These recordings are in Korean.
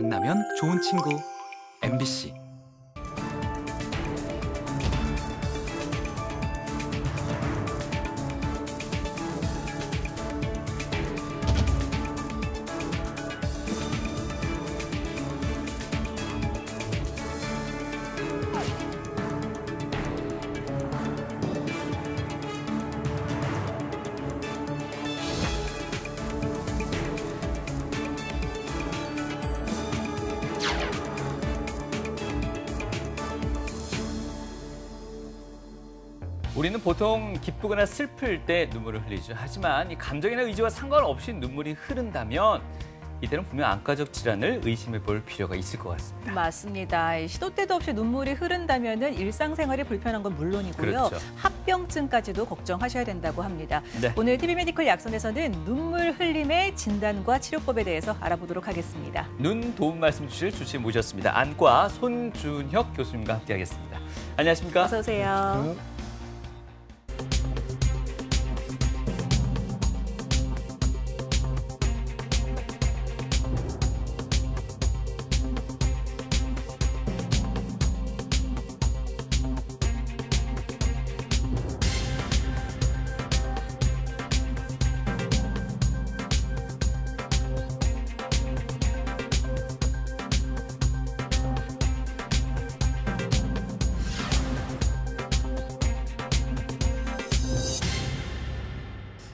만나면 좋은 친구 MBC. 우리는 보통 기쁘거나 슬플 때 눈물을 흘리죠. 하지만 이 감정이나 의지와 상관없이 눈물이 흐른다면 이때는 분명 안과적 질환을 의심해 볼 필요가 있을 것 같습니다. 맞습니다. 시도 때도 없이 눈물이 흐른다면 일상생활이 불편한 건 물론이고요. 그렇죠. 합병증까지도 걱정하셔야 된다고 합니다. 네. 오늘 TV 메디컬 약선에서는 눈물 흘림의 진단과 치료법에 대해서 알아보도록 하겠습니다. 눈 도움 말씀 주실 주치의 모셨습니다. 안과 손준혁 교수님과 함께하겠습니다. 안녕하십니까? 어서 오세요.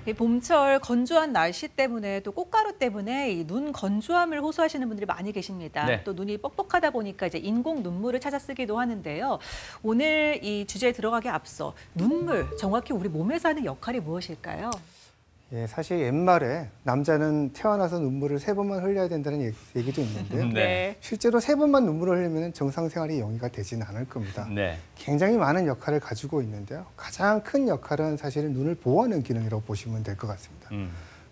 이 봄철 건조한 날씨 때문에 또 꽃가루 때문에 이 눈 건조함을 호소하시는 분들이 많이 계십니다. 네. 또 눈이 뻑뻑하다 보니까 이제 인공 눈물을 찾아 쓰기도 하는데요. 오늘 이 주제에 들어가기 앞서 눈물, 정확히 우리 몸에서 하는 역할이 무엇일까요? 예, 사실 옛말에 남자는 태어나서 눈물을 3번만 흘려야 된다는 얘기도 있는데요. 네. 실제로 3번만 눈물을 흘리면 정상 생활이 영위가 되지는 않을 겁니다. 네. 굉장히 많은 역할을 가지고 있는데요. 가장 큰 역할은 사실은 눈을 보호하는 기능이라고 보시면 될 것 같습니다.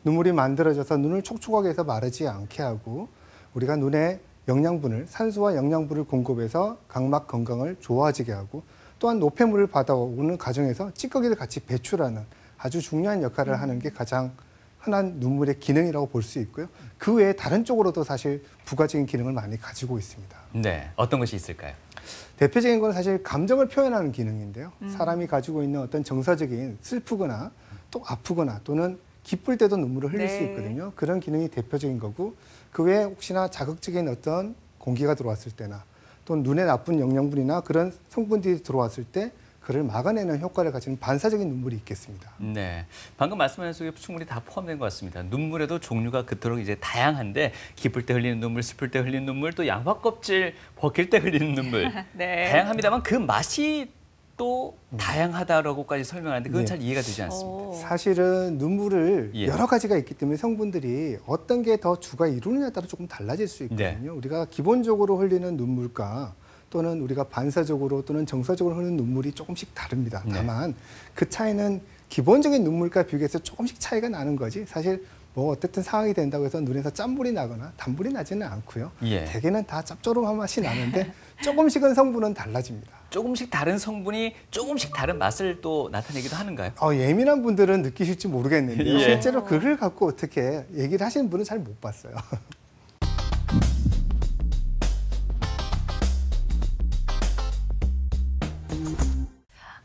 눈물이 만들어져서 눈을 촉촉하게 해서 마르지 않게 하고 우리가 눈에 영양분을, 산소와 영양분을 공급해서 각막 건강을 좋아지게 하고 또한 노폐물을 받아오는 과정에서 찌꺼기를 같이 배출하는 아주 중요한 역할을 하는 게 가장 흔한 눈물의 기능이라고 볼 수 있고요. 그 외에 다른 쪽으로도 사실 부가적인 기능을 많이 가지고 있습니다. 네. 어떤 것이 있을까요? 대표적인 건 사실 감정을 표현하는 기능인데요. 사람이 가지고 있는 어떤 정서적인 슬프거나 또 아프거나 또는 기쁠 때도 눈물을 흘릴 수 있거든요. 그런 기능이 대표적인 거고 그 외에 혹시나 자극적인 어떤 공기가 들어왔을 때나 또 눈에 나쁜 영양분이나 그런 성분들이 들어왔을 때 그를 막아내는 효과를 가지는 반사적인 눈물이 있겠습니다. 네, 방금 말씀하신 속에 충분히 다 포함된 것 같습니다. 눈물에도 종류가 그토록 이제 다양한데 기쁠 때 흘리는 눈물, 슬플 때 흘리는 눈물, 또 양파 껍질 벗길 때 흘리는 눈물 네. 다양합니다만 그 맛이 또 다양하다라고까지 설명하는데 그건 잘 이해가 되지 않습니다. 사실은 눈물을 예. 여러 가지가 있기 때문에 성분들이 어떤 게 더 주가 이루느냐에 따라 조금 달라질 수 있거든요. 우리가 기본적으로 흘리는 눈물과 또는 우리가 반사적으로 또는 정서적으로 흐르는 눈물이 조금씩 다릅니다. 다만 그 차이는 기본적인 눈물과 비교해서 조금씩 차이가 나는 거지 사실 뭐 어쨌든 상황이 된다고 해서 눈에서 짠물이 나거나 단물이 나지는 않고요. 대개는 다 짭조름한 맛이 나는데 조금씩은 성분은 달라집니다. 조금씩 다른 성분이 조금씩 다른 맛을 또 나타내기도 하는가요? 예민한 분들은 느끼실지 모르겠는데요. 실제로 그걸 갖고 어떻게 얘기를 하시는 분은 잘 못 봤어요.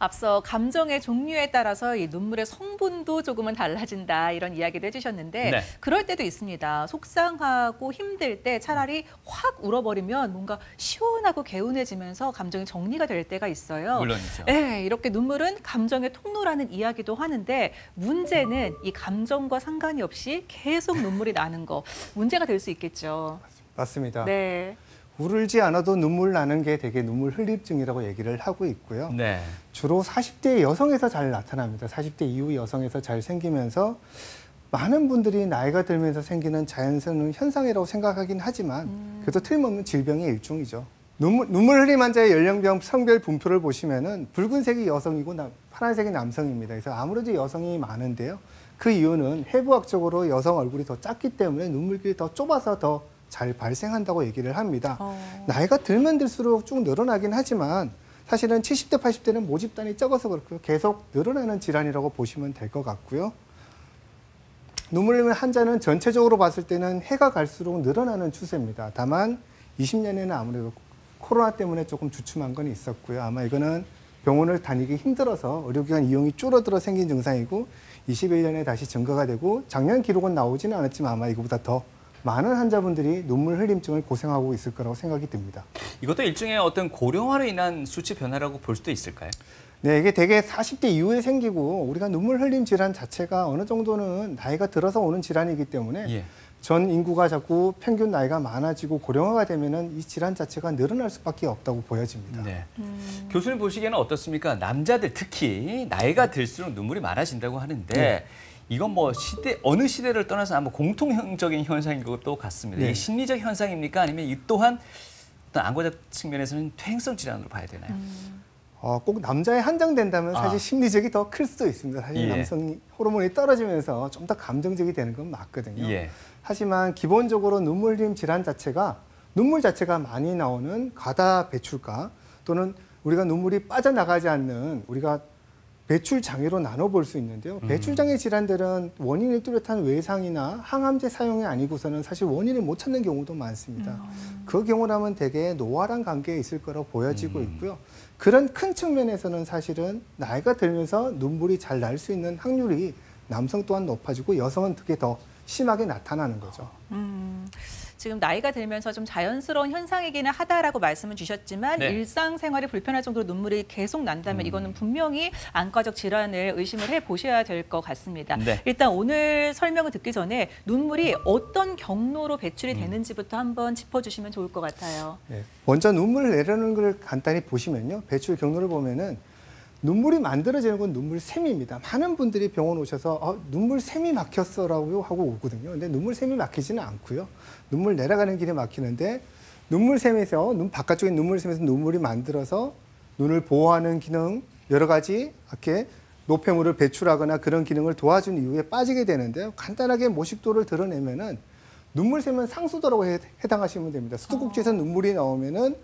앞서 감정의 종류에 따라서 이 눈물의 성분도 조금은 달라진다 이런 이야기도 해주셨는데 네. 그럴 때도 있습니다. 속상하고 힘들 때 차라리 확 울어버리면 뭔가 시원하고 개운해지면서 감정이 정리가 될 때가 있어요. 물론이죠. 네, 이렇게 눈물은 감정의 통로라는 이야기도 하는데 문제는 이 감정과 상관이 없이 계속 눈물이 나는 거 문제가 될 수 있겠죠. 맞습니다. 네. 울지 않아도 눈물 나는 게 되게 눈물 흘림증이라고 얘기를 하고 있고요. 네. 주로 40대 여성에서 잘 나타납니다. 40대 이후 여성에서 잘 생기면서 많은 분들이 나이가 들면서 생기는 자연스러운 현상이라고 생각하긴 하지만 그래도 틀림없는 질병의 일종이죠. 눈물 흘림 환자의 연령별 성별 분포를 보시면은 붉은색이 여성이고 파란색이 남성입니다. 그래서 아무래도 여성이 많은데요. 그 이유는 해부학적으로 여성 얼굴이 더 작기 때문에 눈물길이 더 좁아서 더 잘 발생한다고 얘기를 합니다. 나이가 들면 들수록 쭉 늘어나긴 하지만 사실은 70대, 80대는 모집단이 적어서 그렇고 계속 늘어나는 질환이라고 보시면 될 것 같고요. 눈물 흘리는 환자는 전체적으로 봤을 때는 해가 갈수록 늘어나는 추세입니다. 다만 20년에는 아무래도 코로나 때문에 조금 주춤한 건 있었고요. 아마 이거는 병원을 다니기 힘들어서 의료기관 이용이 줄어들어 생긴 증상이고 21년에 다시 증가가 되고 작년 기록은 나오지는 않았지만 아마 이거보다 더 많은 환자분들이 눈물 흘림증을 고생하고 있을 거라고 생각이 듭니다. 이것도 일종의 어떤 고령화로 인한 수치 변화라고 볼 수도 있을까요? 네, 이게 대개 40대 이후에 생기고 우리가 눈물 흘림 질환 자체가 어느 정도는 나이가 들어서 오는 질환이기 때문에 예. 전 인구가 자꾸 평균 나이가 많아지고 고령화가 되면은 이 질환 자체가 늘어날 수밖에 없다고 보여집니다. 네. 교수님 보시기에는 어떻습니까? 남자들 특히 나이가 들수록 눈물이 많아진다고 하는데 네. 이건 뭐 어느 시대를 떠나서 아마 공통적인 현상인 것도 같습니다. 네. 이게 심리적 현상입니까? 아니면 이 또한 어떤 안과적 측면에서는 퇴행성 질환으로 봐야 되나요? 꼭 남자에 한정된다면 사실 아. 심리적이 더 클 수도 있습니다. 사실 예. 남성 호르몬이 떨어지면서 좀 더 감정적이 되는 건 맞거든요. 예. 하지만 기본적으로 눈물 흘림 질환 자체가 눈물 자체가 많이 나오는 과다 배출가 또는 우리가 눈물이 빠져나가지 않는 우리가 배출 장애로 나눠볼 수 있는데요. 배출 장애 질환들은 원인이 뚜렷한 외상이나 항암제 사용이 아니고서는 사실 원인을 못 찾는 경우도 많습니다. 그 경우라면 대개 노화랑 관계에 있을 거라고 보여지고 있고요. 그런 큰 측면에서는 사실은 나이가 들면서 눈물이 잘 날 수 있는 확률이 남성 또한 높아지고 여성은 그게 더 심하게 나타나는 거죠. 지금 나이가 들면서 좀 자연스러운 현상이기는 하다라고 말씀을 주셨지만 네. 일상생활이 불편할 정도로 눈물이 계속 난다면 이거는 분명히 안과적 질환을 의심을 해보셔야 될 것 같습니다. 네. 일단 오늘 설명을 듣기 전에 눈물이 어떤 경로로 배출이 되는지부터 한번 짚어주시면 좋을 것 같아요. 네. 먼저 눈물을 내려는 걸 간단히 보시면요. 배출 경로를 보면은 눈물이 만들어지는 건 눈물샘입니다. 많은 분들이 병원 오셔서 눈물샘이 막혔어라고 하고 오거든요. 근데 눈물샘이 막히지는 않고요. 눈물 내려가는 길이 막히는데 눈물샘에서 눈 바깥쪽에 눈물샘에서 눈물이 만들어서 눈을 보호하는 기능 여러 가지 이렇게 노폐물을 배출하거나 그런 기능을 도와준 이후에 빠지게 되는데요. 간단하게 모식도를 드러내면은 눈물샘은 상수도라고 해당하시면 됩니다. 수도꼭지에서 눈물이 나오면은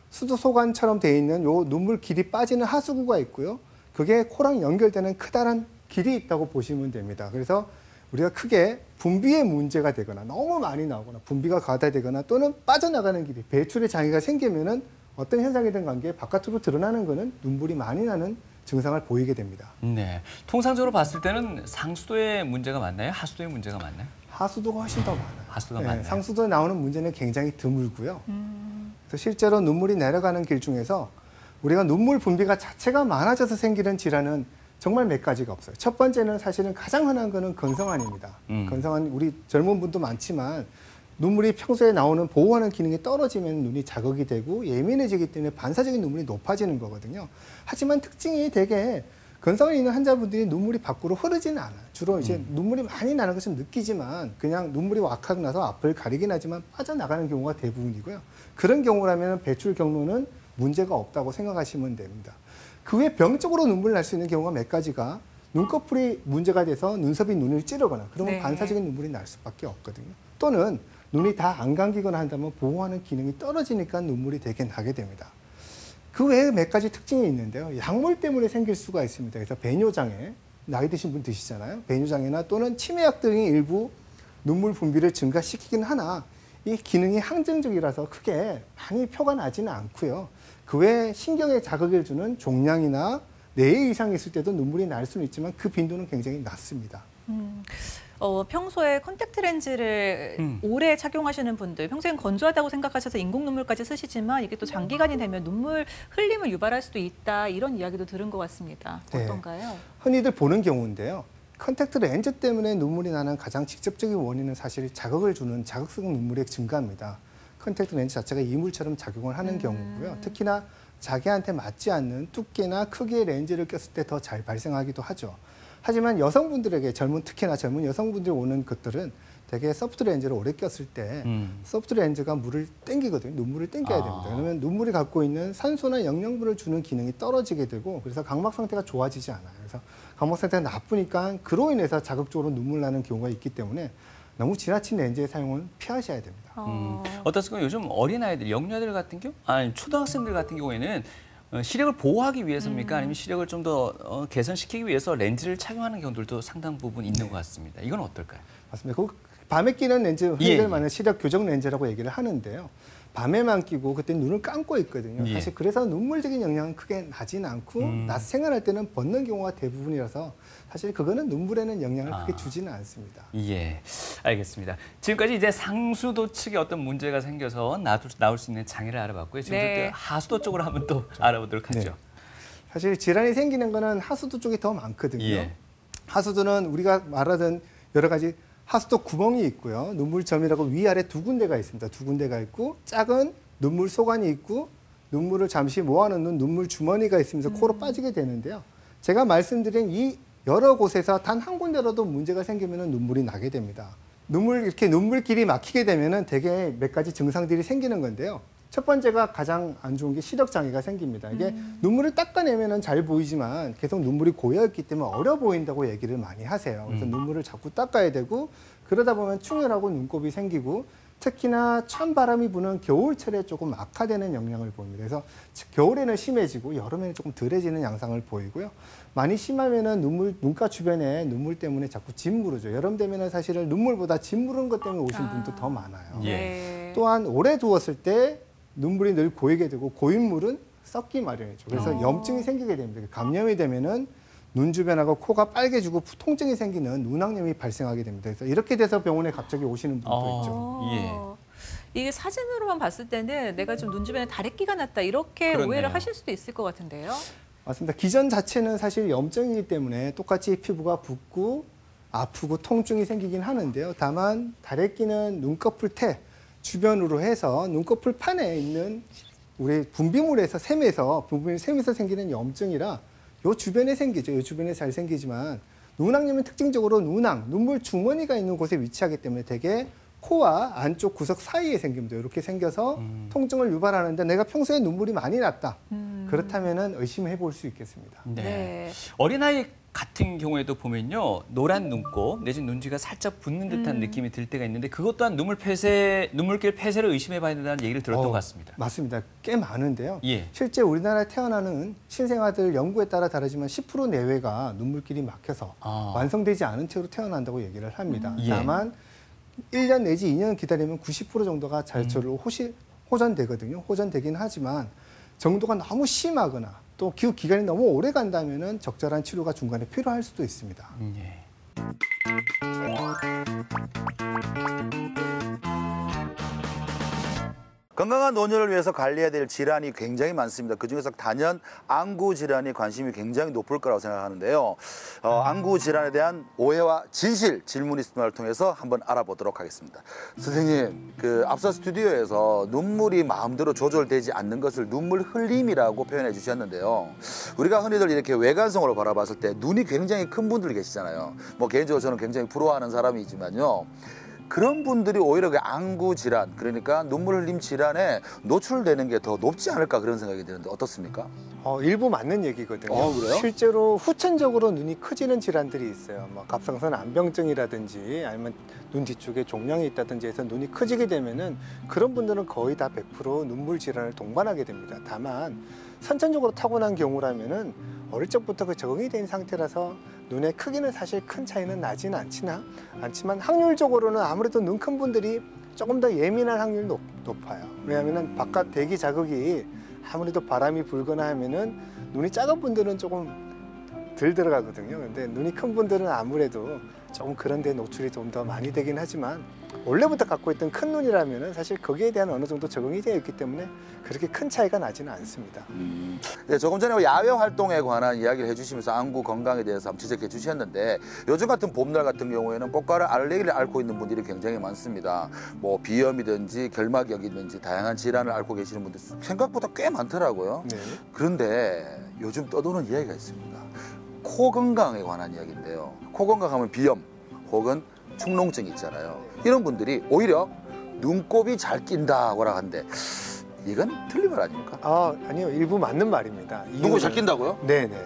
수도 소관처럼 돼 있는 요 눈물 길이 빠지는 하수구가 있고요. 그게 코랑 연결되는 커다란 길이 있다고 보시면 됩니다. 그래서 우리가 크게 분비에 문제가 되거나 너무 많이 나오거나 분비가 과다되거나 또는 빠져나가는 길이 배출의 장애가 생기면은 어떤 현상이든 관계에 바깥으로 드러나는 거는 눈물이 많이 나는 증상을 보이게 됩니다. 네. 통상적으로 봤을 때는 상수도의 문제가 맞나요? 하수도의 문제가 맞나요? 하수도가 훨씬 더 많아요. 하수도가 많나요? 상수도에 나오는 문제는 굉장히 드물고요. 그래서 실제로 눈물이 내려가는 길 중에서 우리가 눈물 분비가 자체가 많아져서 생기는 질환은 정말 몇 가지가 없어요. 첫 번째는 사실은 가장 흔한 거는 건성환입니다. 건성환 우리 젊은 분도 많지만 눈물이 평소에 나오는 보호하는 기능이 떨어지면 눈이 자극이 되고 예민해지기 때문에 반사적인 눈물이 높아지는 거거든요. 하지만 특징이 되게 건성이 있는 환자분들이 눈물이 밖으로 흐르지는 않아요. 주로 이제 눈물이 많이 나는 것은 느끼지만 그냥 눈물이 왁하고 나서 앞을 가리긴 하지만 빠져나가는 경우가 대부분이고요. 그런 경우라면 배출 경로는 문제가 없다고 생각하시면 됩니다. 그 외 병적으로 눈물 날 수 있는 경우가 몇 가지가 눈꺼풀이 문제가 돼서 눈썹이 눈을 찌르거나 그러면 네. 반사적인 눈물이 날 수밖에 없거든요. 또는 눈이 다 안 감기거나 한다면 보호하는 기능이 떨어지니까 눈물이 되게 나게 됩니다. 그 외에 몇 가지 특징이 있는데요. 약물 때문에 생길 수가 있습니다. 그래서 배뇨장애, 나이 드신 분 드시잖아요. 배뇨장애나 또는 치매약 등이 일부 눈물 분비를 증가시키긴 하나 이 기능이 항정적이라서 크게 많이 표가 나지는 않고요. 그 외에 신경에 자극을 주는 종양이나 뇌에 이상이 있을 때도 눈물이 날 수는 있지만 그 빈도는 굉장히 낮습니다. 평소에 컨택트 렌즈를 오래 착용하시는 분들, 평소엔 건조하다고 생각하셔서 인공 눈물까지 쓰시지만 이게 또 장기간이 되면 눈물 흘림을 유발할 수도 있다 이런 이야기도 들은 것 같습니다. 네. 어떤가요? 흔히들 보는 경우인데요. 컨택트 렌즈 때문에 눈물이 나는 가장 직접적인 원인은 사실 자극을 주는 자극성 눈물의 증가입니다. 컨택트 렌즈 자체가 이물처럼 작용을 하는 경우고요. 특히나 자기한테 맞지 않는 두께나 크기의 렌즈를 꼈을 때 더 잘 발생하기도 하죠. 하지만 여성분들에게 특히나 젊은 여성분들이 오는 것들은 되게 소프트 렌즈를 오래 꼈을 때 소프트 렌즈가 물을 땡기거든요. 눈물을 땡겨야 됩니다. 그러면 눈물이 갖고 있는 산소나 영양분을 주는 기능이 떨어지게 되고 그래서 각막 상태가 좋아지지 않아요. 그래서 각막 상태가 나쁘니까 그로 인해서 자극적으로 눈물 나는 경우가 있기 때문에 너무 지나친 렌즈의 사용은 피하셔야 됩니다. 어떻습니까? 요즘 어린아이들, 영유아들 같은 경우, 아니 초등학생들 같은 경우에는 시력을 보호하기 위해서입니까? 아니면 시력을 좀 더 개선시키기 위해서 렌즈를 착용하는 경우들도 상당 부분 있는 것 같습니다. 이건 어떨까요? 맞습니다. 그 밤에 끼는 렌즈, 예, 흔히들 예. 말하는 시력 교정 렌즈라고 얘기를 하는데요. 밤에만 끼고 그때 눈을 감고 있거든요. 예. 사실 그래서 눈물적인 영향은 크게 나진 않고 낮 생활할 때는 벗는 경우가 대부분이라서 사실 그거는 눈물에는 영향을 크게 주지는 않습니다. 예, 알겠습니다. 지금까지 이제 상수도 측에 어떤 문제가 생겨서 나올 수 있는 장애를 알아봤고요. 지금 네. 하수도 쪽으로 한번 또 알아보도록 하죠. 네. 사실 질환이 생기는 거는 하수도 쪽이 더 많거든요. 예. 하수도는 우리가 말하던 여러 가지 하수도 구멍이 있고요. 눈물점이라고 위아래 두 군데가 있습니다. 두 군데가 있고 작은 눈물 소관이 있고 눈물을 잠시 모아놓는 눈물 주머니가 있으면서 코로 빠지게 되는데요. 제가 말씀드린 이 여러 곳에서 단 한 군데라도 문제가 생기면 눈물이 나게 됩니다. 이렇게 눈물길이 막히게 되면 대개 몇 가지 증상들이 생기는 건데요. 첫 번째가 가장 안 좋은 게 시력 장애가 생깁니다. 이게 눈물을 닦아내면 잘 보이지만 계속 눈물이 고여있기 때문에 어려 보인다고 얘기를 많이 하세요. 그래서 눈물을 자꾸 닦아야 되고 그러다 보면 충혈하고 눈곱이 생기고 특히나 찬바람이 부는 겨울철에 조금 악화되는 영향을 보입니다. 그래서 겨울에는 심해지고 여름에는 조금 덜해지는 양상을 보이고요. 많이 심하면은 눈가 주변에 눈물 때문에 자꾸 짓무르죠. 여름 되면은 사실은 눈물보다 짓무른 것 때문에 오신 분도 더 많아요. 예. 네. 또한 오래 두었을 때 눈물이 늘 고이게 되고 고인 물은 썩기 마련이죠. 그래서 염증이 생기게 됩니다. 감염이 되면은 눈 주변하고 코가 빨개지고 통증이 생기는 눈왕염이 발생하게 됩니다. 그래서 이렇게 돼서 병원에 갑자기 오시는 분도 있죠. 예. 이게 사진으로만 봤을 때는 내가 좀 눈 주변에 다래끼가 났다 이렇게 그렇네요. 오해를 하실 수도 있을 것 같은데요. 맞습니다. 기전 자체는 사실 염증이기 때문에 똑같이 피부가 붓고 아프고 통증이 생기긴 하는데요. 다만 다래끼는 눈꺼풀 태 주변으로 해서 눈꺼풀 판에 있는 우리 분비물에서 샘에서 생기는 염증이라 요 주변에 생기죠. 요 주변에 잘 생기지만 눈왕염은 특징적으로 눈물 주머니가 있는 곳에 위치하기 때문에 되게 코와 안쪽 구석 사이에 생깁니다. 이렇게 생겨서 통증을 유발하는데 내가 평소에 눈물이 많이 났다. 그렇다면은 의심해 볼 수 있겠습니다. 네. 네. 어린아이 같은 경우에도 보면요. 노란 눈곱 내지 눈쥐가 살짝 붓는 듯한 느낌이 들 때가 있는데 그것 또한 눈물길 폐쇄를 의심해 봐야 된다는 얘기를 들었던 것 같습니다. 맞습니다. 꽤 많은데요. 예. 실제 우리나라에 태어나는 신생아들 연구에 따라 다르지만 10% 내외가 눈물길이 막혀서 완성되지 않은 채로 태어난다고 얘기를 합니다. 예. 다만 1년 내지 2년 기다리면 90% 정도가 자율적으로 호전되거든요. 호전되긴 하지만 정도가 너무 심하거나 또 기간이 너무 오래 간다면은 적절한 치료가 중간에 필요할 수도 있습니다. 예. 건강한 노년을 위해서 관리해야 될 질환이 굉장히 많습니다. 그중에서 단연 안구 질환이 관심이 굉장히 높을 거라고 생각하는데요. 안구 질환에 대한 오해와 진실 질문 있음을 통해서 한번 알아보도록 하겠습니다. 선생님, 앞서 스튜디오에서 눈물이 마음대로 조절되지 않는 것을 눈물 흘림이라고 표현해 주셨는데요. 우리가 흔히들 이렇게 외관성으로 바라봤을 때 눈이 굉장히 큰 분들 계시잖아요. 뭐 개인적으로 저는 굉장히 부러워하는 사람이지만요. 그런 분들이 오히려 그 안구 질환, 그러니까 눈물 흘림 질환에 노출되는 게 더 높지 않을까 그런 생각이 드는데 어떻습니까? 일부 맞는 얘기거든요. 그래요? 실제로 후천적으로 눈이 커지는 질환들이 있어요. 뭐 갑상선 안병증이라든지 아니면 눈 뒤쪽에 종양이 있다든지 해서 눈이 커지게 되면은 그런 분들은 거의 다 100% 눈물 질환을 동반하게 됩니다. 다만 선천적으로 타고난 경우라면은 어릴 적부터 그 적응이 된 상태라서 눈의 크기는 사실 큰 차이는 나지는 않지만 확률적으로는 아무래도 눈 큰 분들이 조금 더 예민할 확률이 높아요. 왜냐하면 바깥 대기 자극이 아무래도 바람이 불거나 하면은 눈이 작은 분들은 조금 덜 들어가거든요. 근데 눈이 큰 분들은 아무래도 조금 그런 데 노출이 좀 더 많이 되긴 하지만 원래부터 갖고 있던 큰 눈이라면은 사실 거기에 대한 어느 정도 적응이 되어 있기 때문에 그렇게 큰 차이가 나지는 않습니다. 네, 조금 전에 야외 활동에 관한 이야기를 해주시면서 안구 건강에 대해서 한번 지적해 주셨는데 요즘 같은 봄날 같은 경우에는 꽃가루 알레르기를 앓고 있는 분들이 굉장히 많습니다. 뭐 비염이든지 결막염이든지 다양한 질환을 앓고 계시는 분들 생각보다 꽤 많더라고요. 네. 그런데 요즘 떠도는 이야기가 있습니다. 코 건강에 관한 이야기인데요. 코 건강하면 비염 혹은 축농증 있잖아요. 이런 분들이 오히려 눈곱이 잘 낀다고 하는데 이건 틀린 말 아닙니까? 아니요. 일부 맞는 말입니다. 눈곱이 잘 낀다고요? 네네.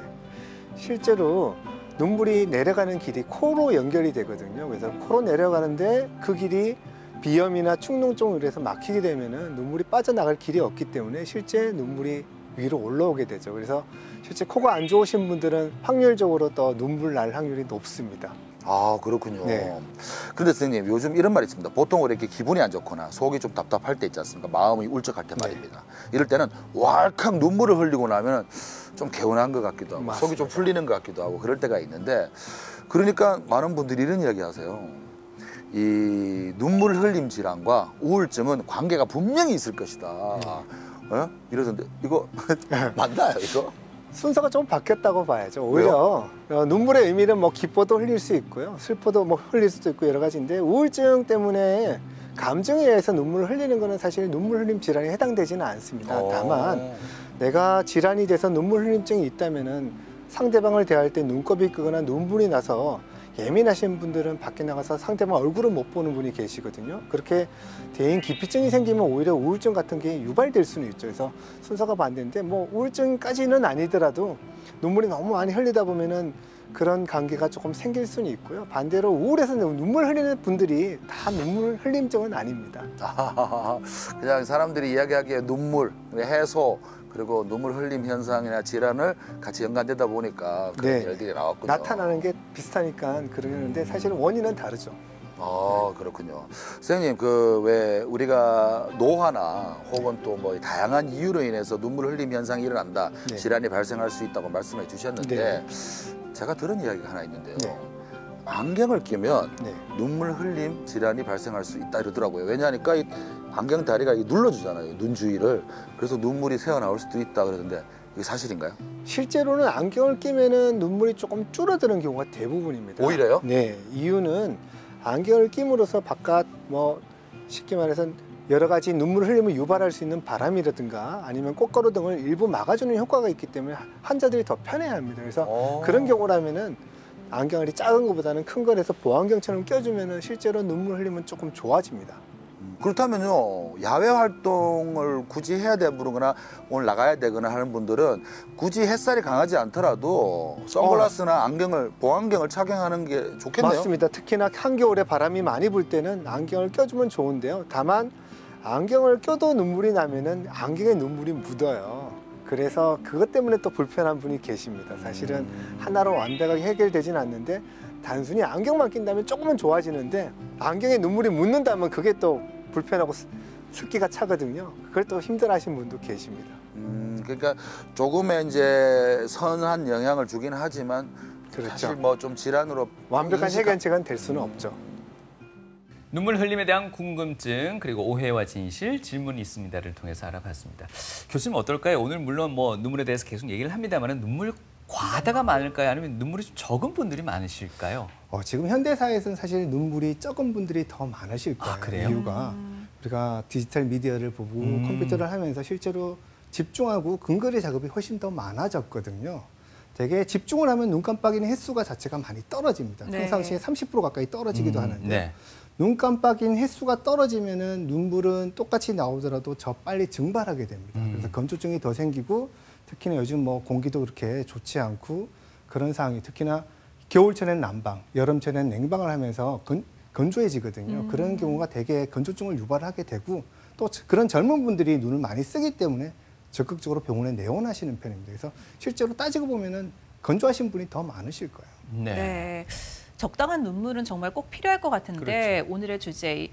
실제로 눈물이 내려가는 길이 코로 연결이 되거든요. 그래서 코로 내려가는데 그 길이 비염이나 축농증으로 해서 막히게 되면은 눈물이 빠져나갈 길이 없기 때문에 실제 눈물이 위로 올라오게 되죠. 그래서 실제 코가 안 좋으신 분들은 확률적으로 더 눈물 날 확률이 높습니다. 아, 그렇군요. 네. 근데 선생님, 요즘 이런 말이 있습니다. 보통 이렇게 기분이 안 좋거나 속이 좀 답답할 때 있지 않습니까? 마음이 울적할 때 말입니다. 이럴 때는 왈칵 눈물을 흘리고 나면 좀 개운한 것 같기도 하고 맞습니다. 속이 좀 풀리는 것 같기도 하고 그럴 때가 있는데, 그러니까 많은 분들이 이런 이야기 하세요. 이 눈물 흘림 질환과 우울증은 관계가 분명히 있을 것이다. 어? 이러던데 이거 맞나요, 이거? 순서가 좀 바뀌었다고 봐야죠. 오히려 눈물의 의미는 뭐 기뻐도 흘릴 수 있고요. 슬퍼도 뭐 흘릴 수도 있고 여러 가지인데 우울증 때문에 감정에 의해서 눈물을 흘리는 거는 사실 눈물 흘림 질환에 해당되지는 않습니다. 다만 내가 질환이 돼서 눈물 흘림증이 있다면은 상대방을 대할 때 눈곱이 끄거나 눈물이 나서 예민하신 분들은 밖에 나가서 상대방 얼굴을 못 보는 분이 계시거든요. 그렇게 대인 기피증이 생기면 오히려 우울증 같은 게 유발될 수는 있죠. 그래서 순서가 반대인데 뭐 우울증까지는 아니더라도 눈물이 너무 많이 흘리다 보면은 그런 관계가 조금 생길 수는 있고요. 반대로 우울해서 눈물 흘리는 분들이 다 눈물 흘림증은 아닙니다. 그냥 사람들이 이야기하기에 눈물, 해소, 그리고 눈물 흘림 현상이나 질환을 같이 연관되다 보니까 그런 일들이 나왔군요. 나타나는 게 비슷하니까 그러는데 사실은 원인은 다르죠. 아, 그렇군요. 선생님, 그 왜 우리가 노화나 혹은 또 뭐 다양한 이유로 인해서 눈물 흘림 현상이 일어난다, 질환이 발생할 수 있다고 말씀해 주셨는데 제가 들은 이야기가 하나 있는데요. 안경을 끼면 눈물 흘림 질환이 발생할 수 있다 이러더라고요. 왜냐하니까 이 안경 다리가 눌러주잖아요, 눈 주위를. 그래서 눈물이 새어나올 수도 있다 그러는데 이게 사실인가요? 실제로는 안경을 끼면은 눈물이 조금 줄어드는 경우가 대부분입니다. 오히려요? 네, 이유는 안경을 끼므로써 바깥 뭐 쉽게 말해서 여러 가지 눈물 흘림을 유발할 수 있는 바람이라든가 아니면 꽃가루 등을 일부 막아주는 효과가 있기 때문에 환자들이 더 편해합니다. 그래서 그런 경우라면은 안경알이 작은 것보다는 큰 거에서 보안경처럼 껴주면은 실제로 눈물 흘림은 조금 좋아집니다. 그렇다면요, 야외 활동을 굳이 해야 되거나 오늘 나가야 되거나 하는 분들은 굳이 햇살이 강하지 않더라도 선글라스나 안경을, 보안경을 착용하는 게 좋겠네요. 맞습니다. 특히나 한겨울에 바람이 많이 불 때는 안경을 껴주면 좋은데요. 다만 안경을 껴도 눈물이 나면은 안경에 눈물이 묻어요. 그래서 그것 때문에 또 불편한 분이 계십니다. 사실은 하나로 완벽하게 해결되진 않는데 단순히 안경만 낀다면 조금은 좋아지는데 안경에 눈물이 묻는다면 그게 또 불편하고 습기가 차거든요. 그걸 또 힘들어하시는 분도 계십니다. 그러니까 조금의 이제 선한 영향을 주긴 하지만 그렇죠. 사실 뭐 좀 질환으로 완벽한 해결책은 될 수는 없죠. 눈물 흘림에 대한 궁금증 그리고 오해와 진실, 질문이 있습니다를 통해서 알아봤습니다. 교수님 어떨까요? 오늘 물론 뭐 눈물에 대해서 계속 얘기를 합니다만 눈물 과다가 많을까요? 아니면 눈물이 좀 적은 분들이 많으실까요? 지금 현대사회에서는 사실 눈물이 적은 분들이 더 많으실 거예요. 아, 그래요? 이유가 우리가 디지털 미디어를 보고 컴퓨터를 하면서 실제로 집중하고 근거리 작업이 훨씬 더 많아졌거든요. 되게 집중을 하면 눈 깜빡이는 횟수가 자체가 많이 떨어집니다. 평상시에 30% 가까이 떨어지기도 하는데 눈 깜빡이는 횟수가 떨어지면은 눈물은 똑같이 나오더라도 더 빨리 증발하게 됩니다. 그래서 건조증이 더 생기고 특히나 요즘 뭐 공기도 그렇게 좋지 않고 그런 상황이 특히나 겨울철에는 난방, 여름철에는 냉방을 하면서 건조해지거든요. 그런 경우가 되게 건조증을 유발하게 되고 또 그런 젊은 분들이 눈을 많이 쓰기 때문에 적극적으로 병원에 내원하시는 편입니다. 그래서 실제로 따지고 보면은 건조하신 분이 더 많으실 거예요. 네. 적당한 눈물은 정말 꼭 필요할 것 같은데 그렇죠. 오늘의 주제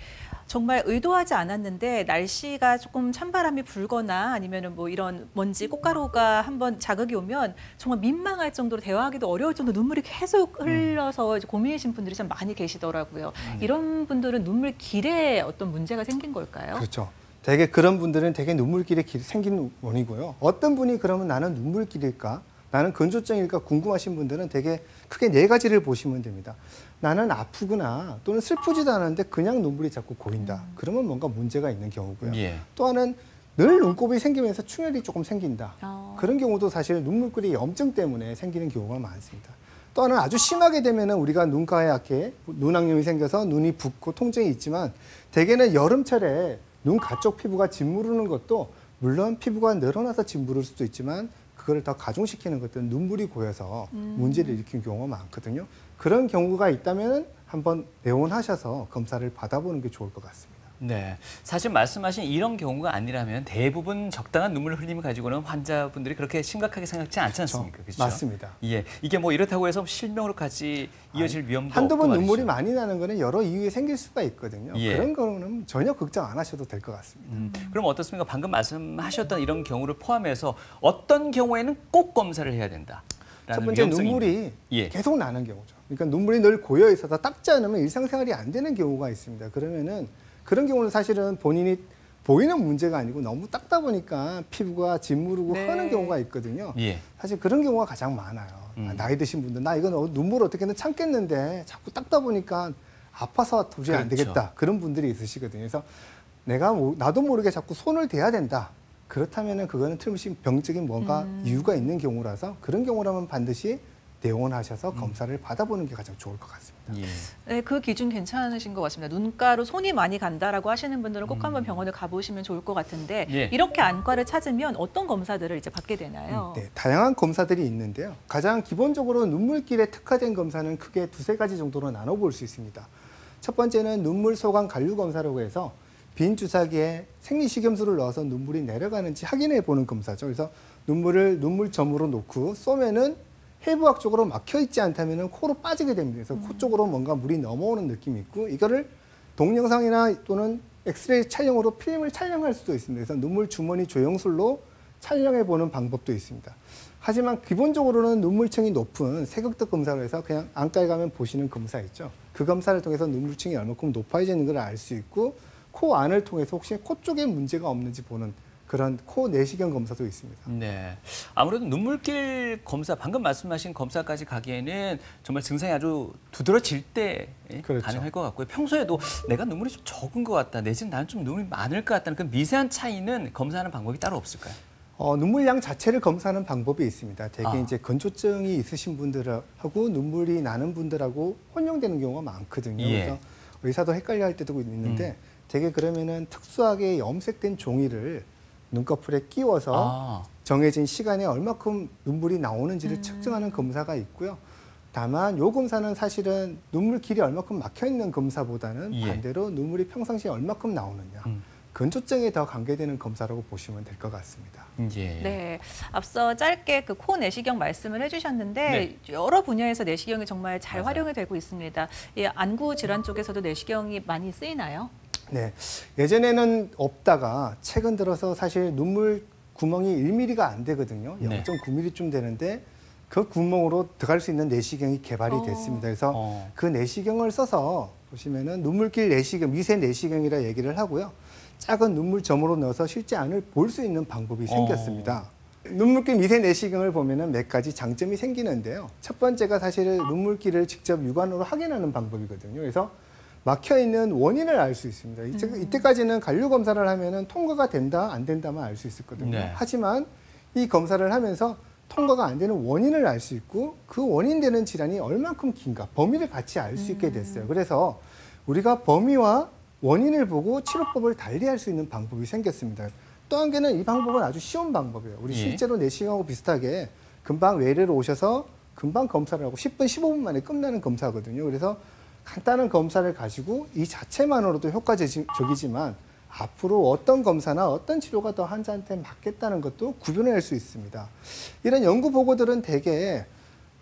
정말 의도하지 않았는데 날씨가 조금 찬바람이 불거나 아니면은 뭐 이런 먼지 꽃가루가 한번 자극이 오면 정말 민망할 정도로 대화하기도 어려울 정도로 눈물이 계속 흘러서 이제 고민이신 분들이 참 많이 계시더라고요. 이런 분들은 눈물길에 어떤 문제가 생긴 걸까요? 그렇죠. 되게 그런 분들은 되게 눈물길에 생긴 원이고요. 어떤 분이 그러면 나는 눈물길일까? 나는 건조증일까 궁금하신 분들은 되게 크게 4가지를 보시면 됩니다. 나는 아프구나 또는 슬프지도 않은데 그냥 눈물이 자꾸 고인다. 그러면 뭔가 문제가 있는 경우고요. 또 하나는 늘 눈곱이 생기면서 충혈이 조금 생긴다. 그런 경우도 사실 눈물길이 염증 때문에 생기는 경우가 많습니다. 또 하나는 아주 심하게 되면은 우리가 눈가에 이렇게 눈악염이 생겨서 눈이 붓고 통증이 있지만 대개는 여름철에 눈 가쪽 피부가 짓무르는 것도 물론 피부가 늘어나서 짓무를 수도 있지만 그걸 더 가중시키는 것들은 눈물이 고여서 문제를 일으키는 경우가 많거든요. 그런 경우가 있다면 한번 내원하셔서 검사를 받아보는 게 좋을 것 같습니다. 네, 사실 말씀하신 이런 경우가 아니라면 대부분 적당한 눈물 흘림을 가지고는 환자분들이 그렇게 심각하게 생각지 않지 않습니까? 그렇죠? 맞습니다. 예, 이게 뭐 이렇다고 해서 실명으로까지 이어질 위험도 한두 없고 번 말이죠. 눈물이 많이 나는 거는 여러 이유에 생길 수가 있거든요. 예. 그런 거는 전혀 걱정 안 하셔도 될 것 같습니다. 그럼 어떻습니까? 방금 말씀하셨던 이런 경우를 포함해서 어떤 경우에는 꼭 검사를 해야 된다. 첫 번째 눈물이 예. 계속 나는 경우죠. 그러니까 눈물이 늘 고여 있어서 닦지 않으면 일상생활이 안 되는 경우가 있습니다. 그러면은 그런 경우는 사실은 본인이 보이는 문제가 아니고 너무 닦다 보니까 피부가 짓무르고 네. 하는 경우가 있거든요. 예. 사실 그런 경우가 가장 많아요. 나이 드신 분들 나 이건 눈물 어떻게든 참겠는데 자꾸 닦다 보니까 아파서 도저히 안 그렇죠. 되겠다. 그런 분들이 있으시거든요. 그래서 나도 모르게 자꾸 손을 대야 된다. 그렇다면은 그거는 틀림없이 병적인 뭔가 이유가 있는 경우라서 그런 경우라면 반드시 내원하셔서 검사를 받아보는 게 가장 좋을 것 같습니다. 예. 네, 그 기준 괜찮으신 것 같습니다. 눈가로 손이 많이 간다라고 하시는 분들은 꼭 한번 병원을 가보시면 좋을 것 같은데 예. 이렇게 안과를 찾으면 어떤 검사들을 이제 받게 되나요? 네, 다양한 검사들이 있는데요. 가장 기본적으로 눈물길에 특화된 검사는 크게 두세 가지 정도로 나눠볼 수 있습니다. 첫 번째는 눈물 소강 관류 검사라고 해서 빈 주사기에 생리식염수를 넣어서 눈물이 내려가는지 확인해 보는 검사죠. 그래서 눈물을 눈물점으로 놓고 쏘면은 해부학 쪽으로 막혀 있지 않다면은 코로 빠지게 됩니다. 그래서 코 쪽으로 뭔가 물이 넘어오는 느낌이 있고 이거를 동영상이나 또는 엑스레이 촬영으로 필름을 촬영할 수도 있습니다. 그래서 눈물 주머니 조영술로 촬영해 보는 방법도 있습니다. 하지만 기본적으로는 눈물층이 높은 세극적 검사로 해서 그냥 안과에 가면 보시는 검사 있죠. 그 검사를 통해서 눈물층이 얼마큼 높아지는 걸 알 수 있고 코 안을 통해서 혹시 코 쪽에 문제가 없는지 보는 그런 코 내시경 검사도 있습니다. 네. 아무래도 눈물길 검사, 방금 말씀하신 검사까지 가기에는 정말 증상이 아주 두드러질 때 그렇죠. 가능할 것 같고요. 평소에도 내가 눈물이 좀 적은 것 같다, 내지는 나는 좀 눈물이 많을 것 같다는 그 미세한 차이는 검사하는 방법이 따로 없을까요? 눈물량 자체를 검사하는 방법이 있습니다. 대개 이제 건조증이 있으신 분들하고 눈물이 나는 분들하고 혼용되는 경우가 많거든요. 예. 그래서 의사도 헷갈려할 때도 있는데 대개 그러면은 특수하게 염색된 종이를 눈꺼풀에 끼워서 정해진 시간에 얼마큼 눈물이 나오는지를 측정하는 검사가 있고요. 다만 요 검사는 사실은 눈물길이 얼마큼 막혀 있는 검사보다는 예. 반대로 눈물이 평상시에 얼마큼 나오느냐. 건조증에 더 관계되는 검사라고 보시면 될 것 같습니다. 예. 네, 앞서 짧게 그 코 내시경 말씀을 해주셨는데 네. 여러 분야에서 내시경이 정말 잘 맞아요. 활용이 되고 있습니다. 이 안구 질환 쪽에서도 내시경이 많이 쓰이나요? 네, 예전에는 없다가 최근 들어서 사실 눈물 구멍이 1mm가 안 되거든요. 네. 0.9mm쯤 되는데 그 구멍으로 들어갈 수 있는 내시경이 개발이 됐습니다. 그래서 그 내시경을 써서 보시면은 눈물길 내시경, 미세 내시경이라 얘기를 하고요. 작은 눈물점으로 넣어서 실제 안을 볼 수 있는 방법이 생겼습니다. 눈물길 미세 내시경을 보면은 몇 가지 장점이 생기는데요. 첫 번째가 사실 눈물길을 직접 육안으로 확인하는 방법이거든요. 그래서 막혀 있는 원인을 알 수 있습니다. 이때까지는 관류 검사를 하면은 통과가 된다, 안 된다만 알 수 있었거든요. 네. 하지만 이 검사를 하면서 통과가 안 되는 원인을 알 수 있고 그 원인되는 질환이 얼만큼 긴가 범위를 같이 알 수 있게 됐어요. 그래서 우리가 범위와 원인을 보고 치료법을 달리할 수 있는 방법이 생겼습니다. 또 한 개는 이 방법은 아주 쉬운 방법이에요. 우리 예. 실제로 내시경하고 비슷하게 금방 외래로 오셔서 금방 검사를 하고 10분, 15분 만에 끝나는 검사거든요. 그래서 간단한 검사를 가지고 이 자체만으로도 효과적이지만 앞으로 어떤 검사나 어떤 치료가 더 환자한테 맞겠다는 것도 구별해낼 수 있습니다. 이런 연구 보고들은 대개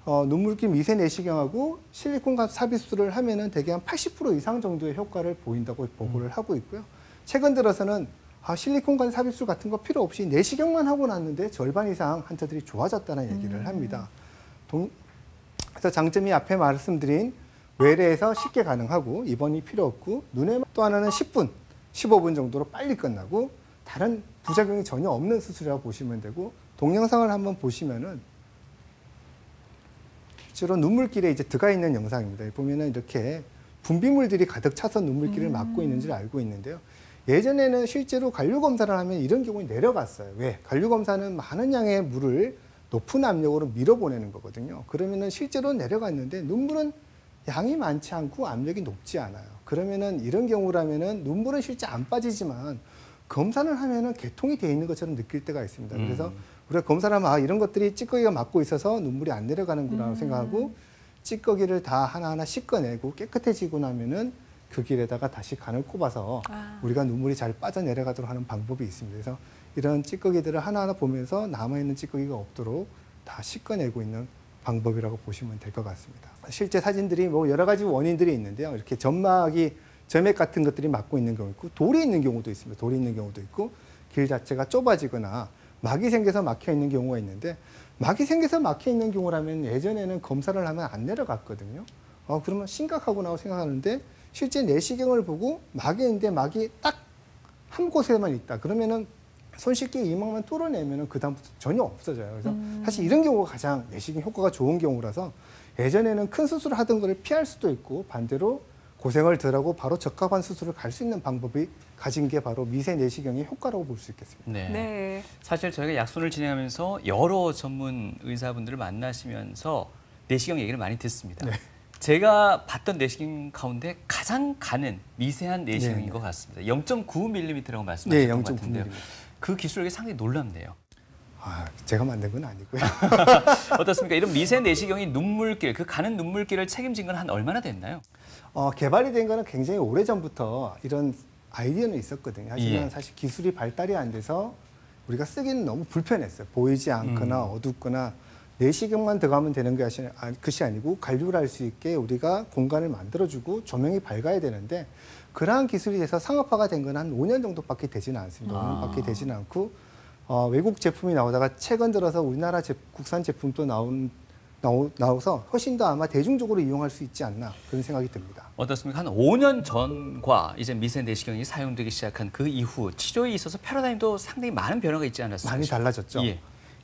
눈물길 미세 내시경하고 실리콘 삽입술을 하면은 대개 한 80% 이상 정도의 효과를 보인다고 보고를 하고 있고요. 최근 들어서는 실리콘관 삽입술 같은 거 필요 없이 내시경만 하고 났는데 절반 이상 환자들이 좋아졌다는 얘기를 합니다. 그래서 장점이 앞에 말씀드린 외래에서 쉽게 가능하고 입원이 필요 없고 눈에 또 하나는 10분, 15분 정도로 빨리 끝나고 다른 부작용이 전혀 없는 수술이라고 보시면 되고 동영상을 한번 보시면은 실제로 눈물길에 이제 들어가 있는 영상입니다. 보면은 이렇게 분비물들이 가득 차서 눈물길을 막고 있는지를 알고 있는데요. 예전에는 실제로 관류 검사를 하면 이런 경우는 내려갔어요. 왜? 관류 검사는 많은 양의 물을 높은 압력으로 밀어보내는 거거든요. 그러면은 실제로 내려갔는데 눈물은 양이 많지 않고 압력이 높지 않아요. 그러면은 이런 경우라면은 눈물은 실제 안 빠지지만 검사를 하면은 개통이 돼 있는 것처럼 느낄 때가 있습니다. 그래서 우리가 검사를 하면 이런 것들이 찌꺼기가 막고 있어서 눈물이 안 내려가는구나 생각하고 찌꺼기를 다 하나하나 씻어내고 깨끗해지고 나면은 그 길에다가 다시 간을 꼽아서 우리가 눈물이 잘 빠져내려가도록 하는 방법이 있습니다. 그래서 이런 찌꺼기들을 하나하나 보면서 남아있는 찌꺼기가 없도록 다 씻어내고 있는 방법이라고 보시면 될 것 같습니다. 실제 사진들이 뭐 여러 가지 원인들이 있는데요. 이렇게 점액 같은 것들이 막고 있는 경우 있고, 돌이 있는 경우도 있습니다. 돌이 있는 경우도 있고, 길 자체가 좁아지거나 막이 생겨서 막혀 있는 경우가 있는데, 막이 생겨서 막혀 있는 경우라면 예전에는 검사를 하면 안 내려갔거든요. 그러면 심각하구나 생각하는데, 실제 내시경을 보고 막이 있는데 막이 딱 한 곳에만 있다. 그러면은 손쉽게 이막만 뚫어내면은 그다음부터 전혀 없어져요. 그래서 사실 이런 경우가 가장 내시경 효과가 좋은 경우라서, 예전에는 큰 수술을 하던 거를 피할 수도 있고, 반대로 고생을 덜하고 바로 적합한 수술을 갈 수 있는 방법이 가진 게 바로 미세 내시경의 효과라고 볼 수 있겠습니다. 네. 네. 사실 저희가 약손을 진행하면서 여러 전문 의사분들을 만나시면서 내시경 얘기를 많이 듣습니다. 네. 제가 봤던 내시경 가운데 가장 가는 미세한 내시경인 네. 것 같습니다. 0.9mm라고 네, 말씀하셨던 것 같은데요. 0.9mm. 그 기술력이 상당히 놀랍네요. 제가 만든 건 아니고요. 어떻습니까? 이런 미세 내시경이 눈물길, 그 가는 눈물길을 책임진 건 한 얼마나 됐나요? 개발이 된 거는 굉장히 오래전부터 이런 아이디어는 있었거든요. 하지만 예. 사실 기술이 발달이 안 돼서 우리가 쓰기는 너무 불편했어요. 보이지 않거나 어둡거나 내시경만 들어가면 되는 것이 아니고 관리를 할 수 있게 우리가 공간을 만들어주고 조명이 밝아야 되는데, 그러한 기술이 돼서 상업화가 된 건 한 5년 정도밖에 되지는 않습니다. 5년밖에 되지는 않고 외국 제품이 나오다가 최근 들어서 우리나라 국산 제품도 나와서 훨씬 더 아마 대중적으로 이용할 수 있지 않나 그런 생각이 듭니다. 어떻습니까? 한 5년 전과 이제 미세 내시경이 사용되기 시작한 그 이후 치료에 있어서 패러다임도 상당히 많은 변화가 있지 않았습니까? 많이 달라졌죠. 예.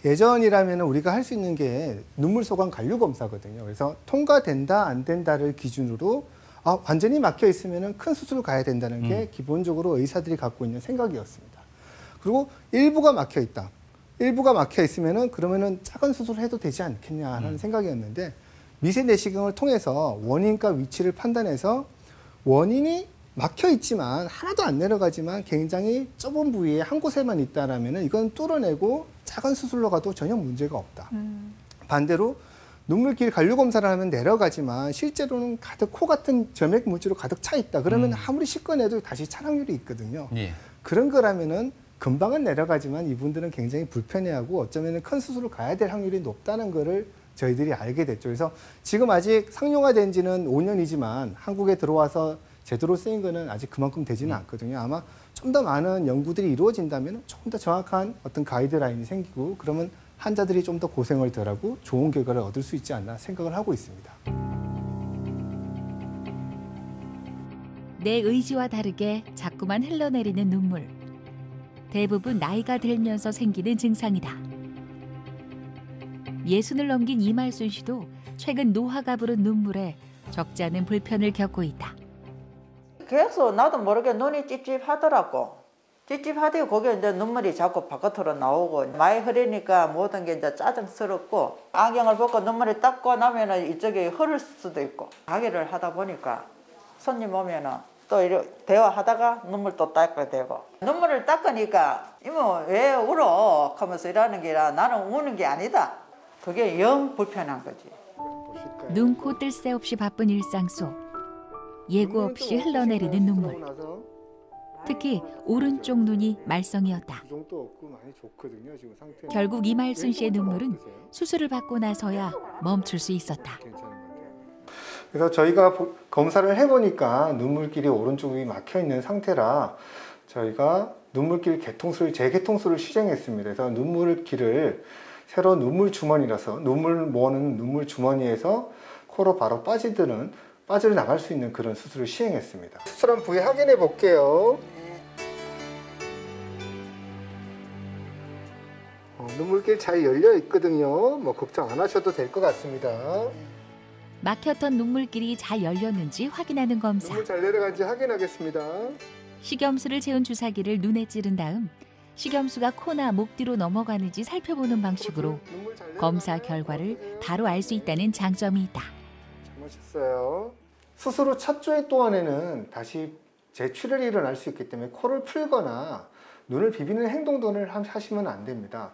예전이라면 우리가 할 수 있는 게 눈물 소관 관류 검사거든요. 그래서 통과된다 안 된다를 기준으로 완전히 막혀 있으면 큰 수술을 가야 된다는 게 기본적으로 의사들이 갖고 있는 생각이었습니다. 그리고 일부가 막혀 있다. 일부가 막혀 있으면은 그러면은 작은 수술을 해도 되지 않겠냐 하는 생각이었는데, 미세 내시경을 통해서 원인과 위치를 판단해서 원인이 막혀 있지만 하나도 안 내려가지만 굉장히 좁은 부위에 한 곳에만 있다라면은 이건 뚫어내고 작은 수술로 가도 전혀 문제가 없다. 반대로 눈물길 관류 검사를 하면 내려가지만 실제로는 가득 코 같은 점액 물질로 가득 차 있다. 그러면 아무리 씻어내도 다시 차량률이 있거든요. 예. 그런 거라면은 금방은 내려가지만 이분들은 굉장히 불편해하고 어쩌면 큰 수술을 가야 될 확률이 높다는 거를 저희들이 알게 됐죠. 그래서 지금 아직 상용화된 지는 5년이지만 한국에 들어와서 제대로 쓰인 거는 아직 그만큼 되지는 않거든요. 아마 좀 더 많은 연구들이 이루어진다면 조금 더 정확한 어떤 가이드라인이 생기고, 그러면 환자들이 좀 더 고생을 덜하고 좋은 결과를 얻을 수 있지 않나 생각을 하고 있습니다. 내 의지와 다르게 자꾸만 흘러내리는 눈물. 대부분 나이가 들면서 생기는 증상이다. 60을 넘긴 이말순 씨도 최근 노화가 부른 눈물에 적지 않은 불편을 겪고 있다. 계속 나도 모르게 눈이 찝찝하더라고. 찝찝하대요. 거기에 이제 눈물이 자꾸 바깥으로 나오고, 많이 흐리니까 모든 게 이제 짜증스럽고, 안경을 벗고 눈물이 닦고 나면은 이쪽에 흐를 수도 있고, 가게를 하다 보니까 손님 오면은 또 이렇게 대화하다가 눈물 또 닦게 되고, 눈물을 닦으니까 이모 왜 울어? 하면서 이러는 게 아니라 나는 우는 게 아니다. 그게 영 불편한 거지. 눈, 코 뜰 새 없이 바쁜 일상 속 예고 없이 흘러내리는 눈물. 특히 오른쪽 눈이 말썽이었다. 결국 이말순 씨의 눈물은 수술을 받고 나서야 멈출 수 있었다. 그래서 저희가 검사를 해보니까 눈물길이 오른쪽이 막혀 있는 상태라 저희가 눈물길 개통술, 재개통술을 시행했습니다. 그래서 눈물길을 새로 눈물 주머니라서 눈물 모으는 눈물 주머니에서 코로 바로 빠져나갈 수 있는 그런 수술을 시행했습니다. 수술한 부위 확인해 볼게요. 눈물길 잘 열려 있거든요. 뭐 걱정 안 하셔도 될 것 같습니다. 막혔던 눈물길이 잘 열렸는지 확인하는 검사. 눈물 잘 내려간지 확인하겠습니다. 식염수를 채운 주사기를 눈에 찌른 다음 식염수가 코나 목 뒤로 넘어가는지 살펴보는 방식으로 검사 결과를 바로 알 수 있다는 장점이 있다. 잘못했어요. 수술 후 첫 주에 동안에는 다시 재출혈이 일어날 수 있기 때문에 코를 풀거나 눈을 비비는 행동 등을 하시면 안 됩니다.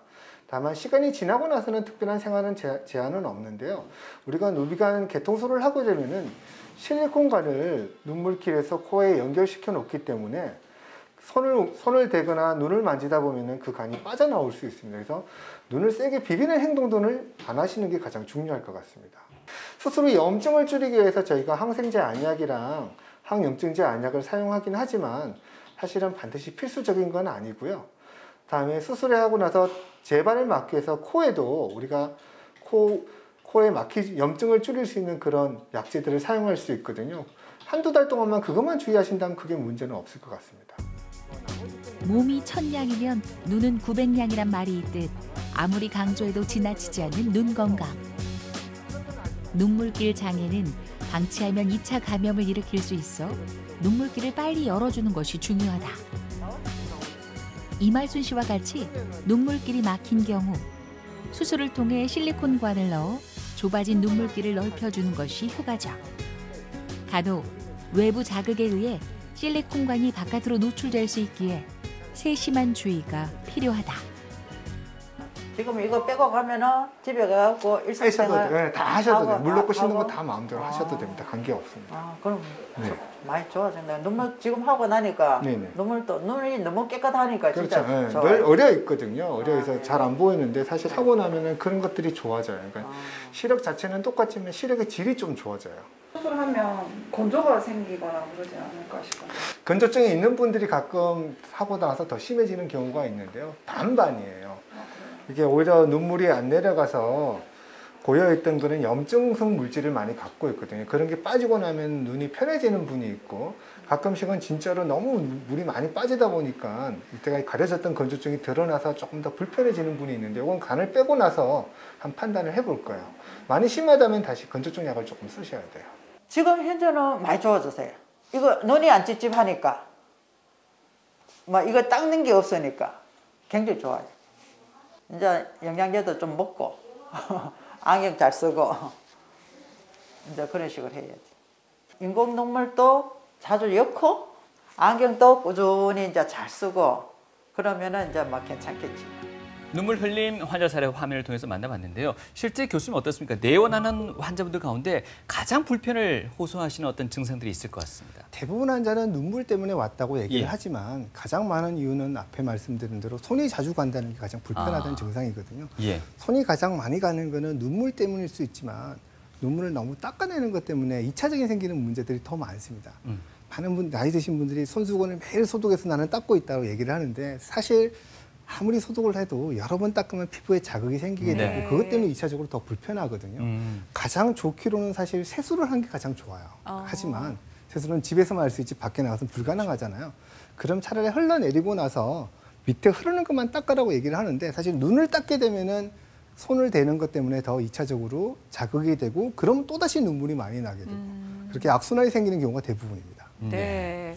다만 시간이 지나고 나서는 특별한 생활은 제한은 없는데요. 우리가 누비관 개통소를 하고 되면은 실리콘관을 눈물길에서 코에 연결시켜 놓기 때문에 손을 대거나 눈을 만지다 보면은 그 간이 빠져나올 수 있습니다. 그래서 눈을 세게 비비는 행동들을 안 하시는 게 가장 중요할 것 같습니다. 스스로 염증을 줄이기 위해서 저희가 항생제 안약이랑 항염증제 안약을 사용하긴 하지만 사실은 반드시 필수적인 건 아니고요. 다음에 수술을 하고 나서 재발을 막기 위해서 코에도 우리가 코에 염증을 줄일 수 있는 그런 약제들을 사용할 수 있거든요. 한두 달 동안만 그것만 주의하신다면 크게 문제는 없을 것 같습니다. 몸이 천냥이면 눈은 900냥이란 말이 있듯 아무리 강조해도 지나치지 않는 눈 건강. 눈물길 장애는 방치하면 2차 감염을 일으킬 수 있어 눈물길을 빨리 열어주는 것이 중요하다. 이말순 씨와 같이 눈물길이 막힌 경우 수술을 통해 실리콘관을 넣어 좁아진 눈물길을 넓혀주는 것이 효과적. 간혹 외부 자극에 의해 실리콘관이 바깥으로 노출될 수 있기에 세심한 주의가 필요하다. 지금 이거 빼고 가면은 집에 가고 일상생활 네, 다 하셔도 돼요. 물 넣고 씻는 거 하고. 다 마음대로 하셔도 됩니다. 관계 없습니다. 아, 그럼 네. 많이 좋아졌네요. 눈물 지금 하고 나니까 네네. 눈이 너무 깨끗하니까 그렇죠. 진짜 네, 좋아요. 늘 어려 있거든요. 어려 있어 네. 잘 안 보이는데 사실 하고 나면은 그런 것들이 좋아져요. 그러니까 시력 자체는 똑같지만 시력의 질이 좀 좋아져요. 수술하면 건조가 생기거나 그러지 않을까 싶어요. 건조증이 있는 분들이 가끔 하고 나서 더 심해지는 경우가 있는데요. 반반이에요. 이게 오히려 눈물이 안 내려가서 고여있던 그런 염증성 물질을 많이 갖고 있거든요. 그런 게 빠지고 나면 눈이 편해지는 분이 있고 가끔씩은 진짜로 너무 물이 많이 빠지다 보니까 이때가 가려졌던 건조증이 드러나서 조금 더 불편해지는 분이 있는데 이건 간을 빼고 나서 한 판단을 해볼 거예요. 많이 심하다면 다시 건조증 약을 조금 쓰셔야 돼요. 지금 현재는 많이 좋아졌어요. 이거 눈이 안 찝찝하니까 막 이거 닦는 게 없으니까 굉장히 좋아요. 이제 영양제도 좀 먹고 안경 잘 쓰고 이제 그런 식으로 해야지. 인공 눈물도 자주 넣고 안경도 꾸준히 이제 잘 쓰고 그러면은 이제 막 괜찮겠지. 눈물 흘림 환자 사례 화면을 통해서 만나봤는데요. 실제 교수님 어떻습니까? 내원하는 환자분들 가운데 가장 불편을 호소하시는 어떤 증상들이 있을 것 같습니다. 대부분 환자는 눈물 때문에 왔다고 얘기를 예. 하지만 가장 많은 이유는 앞에 말씀드린 대로 손이 자주 간다는 게 가장 불편하다는 증상이거든요. 예. 손이 가장 많이 가는 거는 눈물 때문일 수 있지만 눈물을 너무 닦아내는 것 때문에 2차적인 생기는 문제들이 더 많습니다. 많은 분, 나이 드신 분들이 손수건을 매일 소독해서 나는 닦고 있다고 얘기를 하는데 사실 아무리 소독을 해도 여러 번 닦으면 피부에 자극이 생기게 되고 네. 그것 때문에 2차적으로 더 불편하거든요. 가장 좋기로는 사실 세수를 하는 게 가장 좋아요. 하지만 세수는 집에서만 할 수 있지 밖에 나가서는 불가능하잖아요. 그럼 차라리 흘러내리고 나서 밑에 흐르는 것만 닦으라고 얘기를 하는데 사실 눈을 닦게 되면은 손을 대는 것 때문에 더 2차적으로 자극이 되고 그럼 또다시 눈물이 많이 나게 되고 그렇게 악순환이 생기는 경우가 대부분입니다. 네.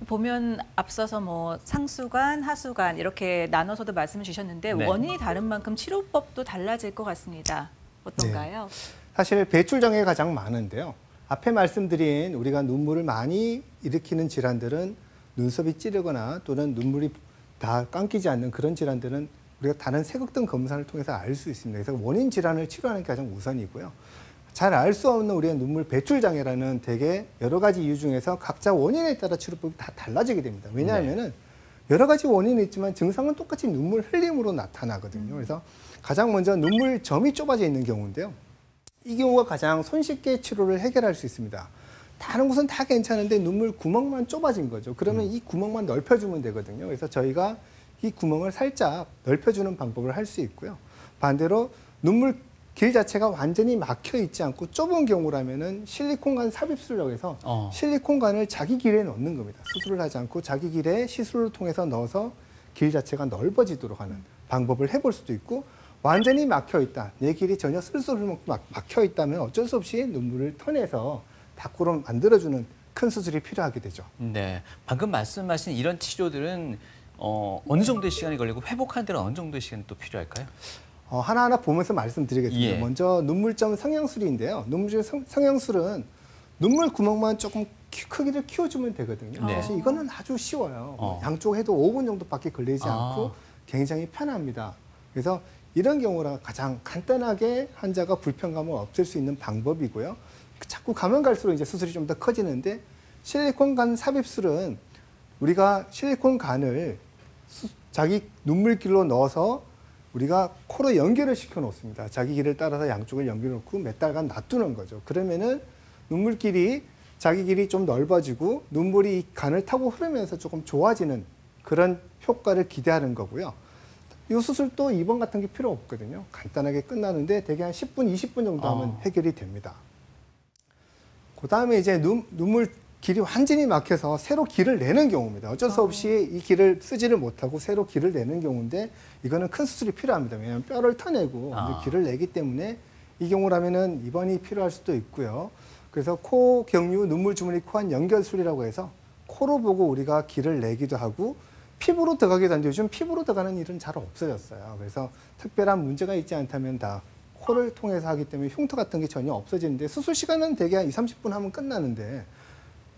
보면 앞서서 뭐 상수관, 하수관 이렇게 나눠서도 말씀을 주셨는데 네. 원인이 다른 만큼 치료법도 달라질 것 같습니다. 어떤가요? 사실 배출 장애가 가장 많은데요. 앞에 말씀드린 우리가 눈물을 많이 일으키는 질환들은 눈썹이 찌르거나 또는 눈물이 다 감기지 않는 그런 질환들은 우리가 다른 색흑등 검사를 통해서 알 수 있습니다. 그래서 원인 질환을 치료하는 게 가장 우선이고요. 잘 알 수 없는 우리의 눈물 배출 장애라는 되게 여러 가지 이유 중에서 각자 원인에 따라 치료법이 다 달라지게 됩니다. 왜냐하면은 여러 가지 원인이 있지만 증상은 똑같이 눈물 흘림으로 나타나거든요. 그래서 가장 먼저 눈물 점이 좁아져 있는 경우인데요. 이 경우가 가장 손쉽게 치료를 해결할 수 있습니다. 다른 곳은 다 괜찮은데 눈물 구멍만 좁아진 거죠. 그러면 이 구멍만 넓혀주면 되거든요. 그래서 저희가 이 구멍을 살짝 넓혀주는 방법을 할 수 있고요. 반대로 눈물 길 자체가 완전히 막혀 있지 않고 좁은 경우라면은 실리콘관 삽입술이라고 해서 실리콘관을 자기 길에 넣는 겁니다. 수술을 하지 않고 자기 길에 시술을 통해서 넣어서 길 자체가 넓어지도록 하는 방법을 해볼 수도 있고 완전히 막혀 있다. 내 길이 전혀 쓸 수 없는 만큼 막혀 있다면 어쩔 수 없이 눈물을 터내서 밖으로 만들어주는 큰 수술이 필요하게 되죠. 네, 방금 말씀하신 이런 치료들은 어느 정도의 시간이 걸리고 회복하는 데는 어느 정도의 시간이 또 필요할까요? 하나하나 보면서 말씀드리겠습니다. 예. 먼저 눈물점 성형술인데요. 눈물점 성형술은 눈물 구멍만 조금 크기를 키워주면 되거든요. 네. 사실 이거는 아주 쉬워요. 양쪽 해도 5분 정도밖에 걸리지 아. 않고 굉장히 편합니다. 그래서 이런 경우라 가장 간단하게 환자가 불편감을 없앨 수 있는 방법이고요. 자꾸 가면 갈수록 이제 수술이 좀 더 커지는데 실리콘 간 삽입술은 우리가 실리콘 간을 자기 눈물길로 넣어서 우리가 코로 연결을 시켜 놓습니다. 자기 길을 따라서 양쪽을 연결해 놓고 몇 달간 놔두는 거죠. 그러면은 눈물길이 자기 길이 좀 넓어지고 눈물이 이 간을 타고 흐르면서 조금 좋아지는 그런 효과를 기대하는 거고요. 이 수술도 입원 같은 게 필요 없거든요. 간단하게 끝나는데 대개 한 10분, 20분 정도 하면 해결이 됩니다. 그 다음에 이제 눈물 길이 완전히 막혀서 새로 길을 내는 경우입니다. 어쩔 수 없이 이 길을 쓰지를 못하고 새로 길을 내는 경우인데 이거는 큰 수술이 필요합니다. 왜냐하면 뼈를 터내고 길을 내기 때문에 이 경우라면은 입원이 필요할 수도 있고요. 그래서 코 경류 눈물 주머니 코안 연결술이라고 해서 코로 보고 우리가 길을 내기도 하고 피부로 들어가기도 하는데 요즘 피부로 들어가는 일은 잘 없어졌어요. 그래서 특별한 문제가 있지 않다면 다 코를 통해서 하기 때문에 흉터 같은 게 전혀 없어지는데 수술 시간은 대개 한 20, 30분 하면 끝나는데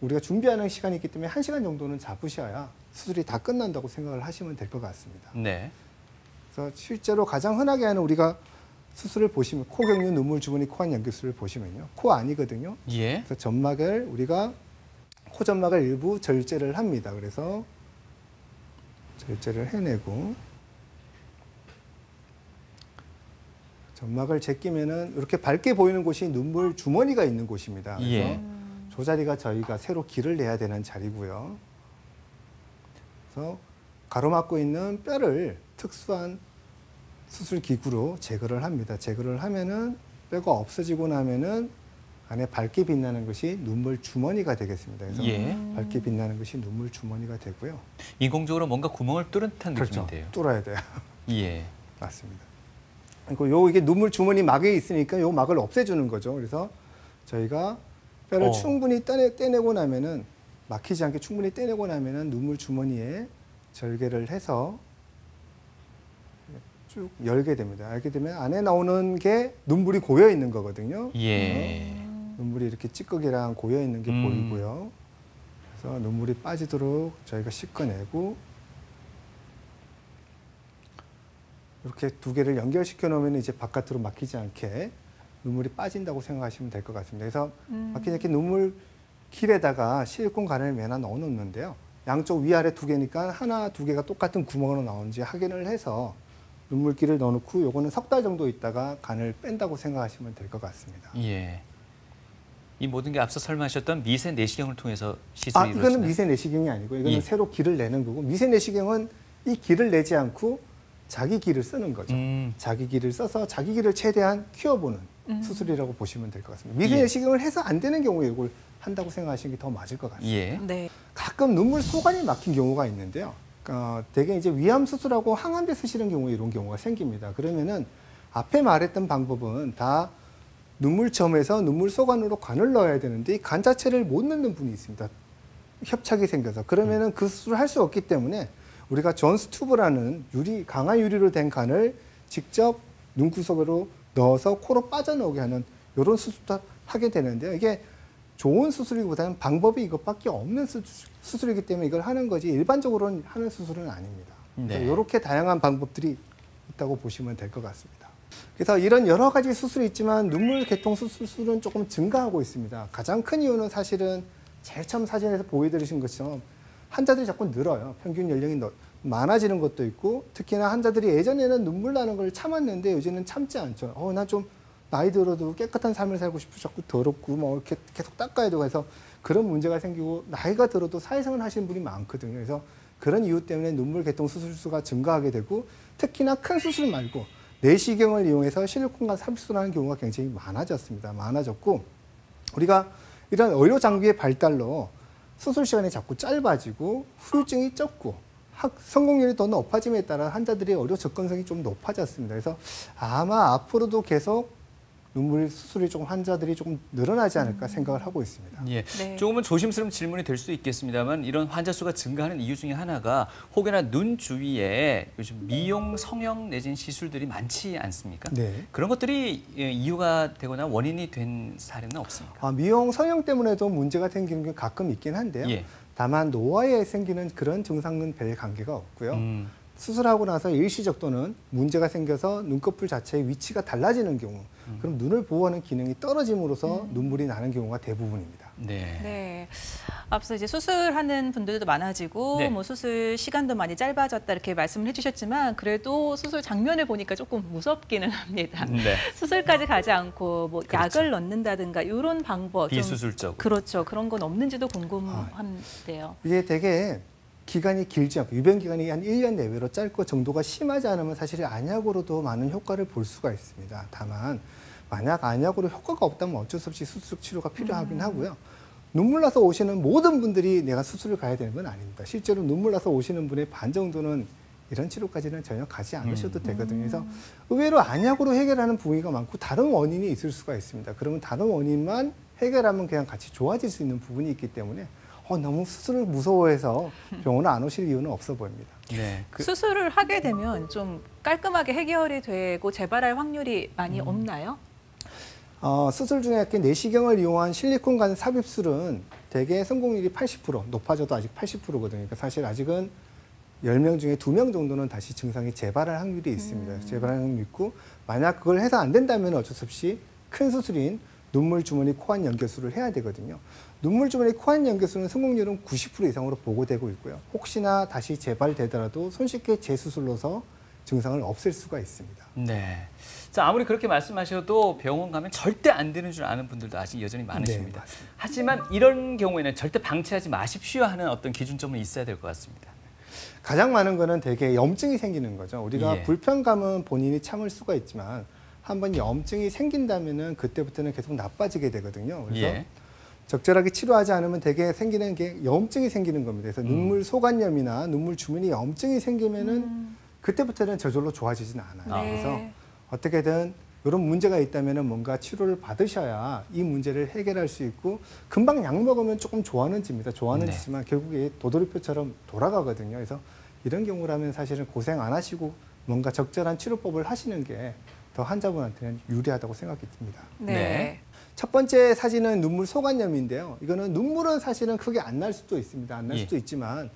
우리가 준비하는 시간이 있기 때문에 1시간 정도는 잡으셔야 수술이 다 끝난다고 생각을 하시면 될 것 같습니다. 네. 그래서 실제로 가장 흔하게 하는 우리가 수술을 보시면 코 경류 눈물 주머니 코안 연결술을 보시면요. 코 아니거든요. 예. 그래서 점막을 우리가 코 점막을 일부 절제를 합니다. 그래서 절제를 해내고 점막을 제끼면은 이렇게 밝게 보이는 곳이 눈물 주머니가 있는 곳입니다. 그래서 예. 저 자리가 저희가 새로 길을 내야 되는 자리고요. 그래서 가로막고 있는 뼈를 특수한 수술 기구로 제거를 합니다. 제거를 하면은 뼈가 없어지고 나면은 안에 밝게 빛나는 것이 눈물 주머니가 되겠습니다. 그래서 예. 밝게 빛나는 것이 눈물 주머니가 되고요. 인공적으로 뭔가 구멍을 뚫은 듯한 그렇죠. 느낌인데요. 뚫어야 돼요. 예. 맞습니다. 그리고 이게 눈물 주머니 막에 있으니까 요 막을 없애주는 거죠. 그래서 저희가 뼈를 충분히 떼내고 나면은 막히지 않게 충분히 떼내고 나면은 눈물 주머니에 절개를 해서 쭉 열게 됩니다. 열게 되면 안에 나오는 게 눈물이 고여 있는 거거든요. 예. 눈물이 이렇게 찌꺼기랑 고여 있는 게 보이고요. 그래서 눈물이 빠지도록 저희가 씻어내고 이렇게 두 개를 연결시켜 놓으면 이제 바깥으로 막히지 않게 눈물이 빠진다고 생각하시면 될 것 같습니다. 그래서 막히지 않게 눈물 길에다가 실리콘 간을 매나 넣어 놓는데요. 양쪽 위아래 두 개니까 하나, 두 개가 똑같은 구멍으로 나오는지 확인을 해서 눈물기를 넣어놓고 요거는 석 달 정도 있다가 간을 뺀다고 생각하시면 될 것 같습니다. 예. 이 모든 게 앞서 설명하셨던 미세 내시경을 통해서 시술이 이거는 이루어지나요? 미세 내시경이 아니고 이거는 예. 새로 길을 내는 거고 미세 내시경은 이 길을 내지 않고 자기 길을 쓰는 거죠. 자기 길을 써서 자기 길을 최대한 키워보는 수술이라고 보시면 될 것 같습니다. 미세 내시경을 해서 안 되는 경우에 이걸 한다고 생각하시는 게 더 맞을 것 같습니다. 예. 네. 가끔 눈물 소관이 막힌 경우가 있는데요. 대개 이제 위암 수술하고 항암제 쓰시는 경우에 이런 경우가 생깁니다. 그러면은 앞에 말했던 방법은 다 눈물점에서 눈물 소관으로 관을 넣어야 되는데 이 간 자체를 못 넣는 분이 있습니다. 협착이 생겨서. 그러면은 그 수술을 할 수 없기 때문에 우리가 존스 튜브라는 강한 유리로 된 간을 직접 눈구석으로 넣어서 코로 빠져나오게 하는 이런 수술도 하게 되는데요. 이게 좋은 수술이보다는 방법이 이것밖에 없는 수술이기 때문에 이걸 하는 거지 일반적으로는 하는 수술은 아닙니다. 네. 이렇게 다양한 방법들이 있다고 보시면 될 것 같습니다. 그래서 이런 여러 가지 수술이 있지만 눈물 개통 수술은 조금 증가하고 있습니다. 가장 큰 이유는 사실은 제일 처음 사진에서 보여드리신 것처럼 환자들이 자꾸 늘어요. 평균 연령이 많아지는 것도 있고 특히나 환자들이 예전에는 눈물 나는 걸 참았는데 요즘은 참지 않죠. 나 좀 나이 들어도 깨끗한 삶을 살고 싶고 자꾸 더럽고 뭐 이렇게 계속 닦아야 되고 해서 그런 문제가 생기고 나이가 들어도 사회생활 하시는 분이 많거든요. 그래서 그런 이유 때문에 눈물 개통 수술수가 증가하게 되고 특히나 큰 수술 말고 내시경을 이용해서 실리콘간 삽입술하는 경우가 굉장히 많아졌고 우리가 이런 의료 장비의 발달로 수술 시간이 자꾸 짧아지고 후유증이 적고 성공률이 더 높아짐에 따라 환자들의 의료 접근성이 좀 높아졌습니다. 그래서 아마 앞으로도 계속 눈물 수술이 조금 환자들이 조금 늘어나지 않을까 생각을 하고 있습니다. 예, 네. 조금은 조심스러운 질문이 될 수도 있겠습니다만 이런 환자 수가 증가하는 이유 중에 하나가 혹여나 눈 주위에 요즘 미용, 성형 내진 시술들이 많지 않습니까? 네. 그런 것들이 이유가 되거나 원인이 된 사례는 없습니까? 미용, 성형 때문에도 문제가 생기는 게 가끔 있긴 한데요. 예. 다만 노화에 생기는 그런 증상은 별 관계가 없고요. 수술하고 나서 일시적 또는 문제가 생겨서 눈꺼풀 자체의 위치가 달라지는 경우, 그럼 눈을 보호하는 기능이 떨어짐으로써 눈물이 나는 경우가 대부분입니다. 네. 네. 앞서 이제 수술하는 분들도 많아지고 네. 뭐 수술 시간도 많이 짧아졌다 이렇게 말씀을 해주셨지만 그래도 수술 장면을 보니까 조금 무섭기는 합니다. 네. 수술까지 가지 않고 뭐 그렇죠. 약을 넣는다든가 이런 방법 좀 비수술적. 그렇죠. 그런 건 없는지도 궁금한데요. 이게 되게 기간이 길지 않고 유병 기간이 한 1년 내외로 짧고 정도가 심하지 않으면 사실 안약으로도 많은 효과를 볼 수가 있습니다. 다만 만약 안약으로 효과가 없다면 어쩔 수 없이 수술 치료가 필요하긴 하고요. 눈물 나서 오시는 모든 분들이 내가 수술을 가야 되는 건 아닙니다. 실제로 눈물 나서 오시는 분의 반 정도는 이런 치료까지는 전혀 가지 않으셔도 되거든요. 그래서 의외로 안약으로 해결하는 부위가 많고 다른 원인이 있을 수가 있습니다. 그러면 다른 원인만 해결하면 그냥 같이 좋아질 수 있는 부분이 있기 때문에 너무 수술을 무서워해서 병원을 안 오실 이유는 없어 보입니다. 네. 수술을 하게 되면 좀 깔끔하게 해결이 되고 재발할 확률이 많이 없나요? 수술 중에 이렇게 내시경을 이용한 실리콘 간 삽입술은 대개 성공률이 80%, 높아져도 아직 80%거든요. 그러니까 사실 아직은 10명 중에 2명 정도는 다시 증상이 재발할 확률이 있습니다. 재발할 확률이 있고 만약 그걸 해서 안 된다면 어쩔 수 없이 큰 수술인 눈물 주머니 코안 연결술을 해야 되거든요. 눈물 주머니 코안 연결술은 성공률은 90% 이상으로 보고되고 있고요. 혹시나 다시 재발되더라도 손쉽게 재수술로서 증상을 없앨 수가 있습니다. 네. 자, 아무리 그렇게 말씀하셔도 병원 가면 절대 안 되는 줄 아는 분들도 아직 여전히 많으십니다. 네, 맞습니다. 하지만 이런 경우에는 절대 방치하지 마십시오 하는 어떤 기준점은 있어야 될 것 같습니다. 가장 많은 거는 되게 염증이 생기는 거죠. 우리가 예. 불편감은 본인이 참을 수가 있지만 한번 염증이 생긴다면은 그때부터는 계속 나빠지게 되거든요. 그래서 예. 적절하게 치료하지 않으면 되게 생기는 게 염증이 생기는 겁니다. 그래서 눈물 소관염이나 눈물 주머니 염증이 생기면은 그때부터는 저절로 좋아지진 않아요. 네. 그래서 어떻게든 이런 문제가 있다면 뭔가 치료를 받으셔야 이 문제를 해결할 수 있고 금방 약 먹으면 조금 좋아는 집니다. 좋아는 네. 지만 결국에 도돌이표처럼 돌아가거든요. 그래서 이런 경우라면 사실은 고생 안 하시고 뭔가 적절한 치료법을 하시는 게 더 환자분한테는 유리하다고 생각이 듭니다. 네. 첫 번째 사진은 눈물 소관염인데요. 이거는 눈물은 사실은 크게 안 날 수도 있습니다. 안 날 예. 수도 있지만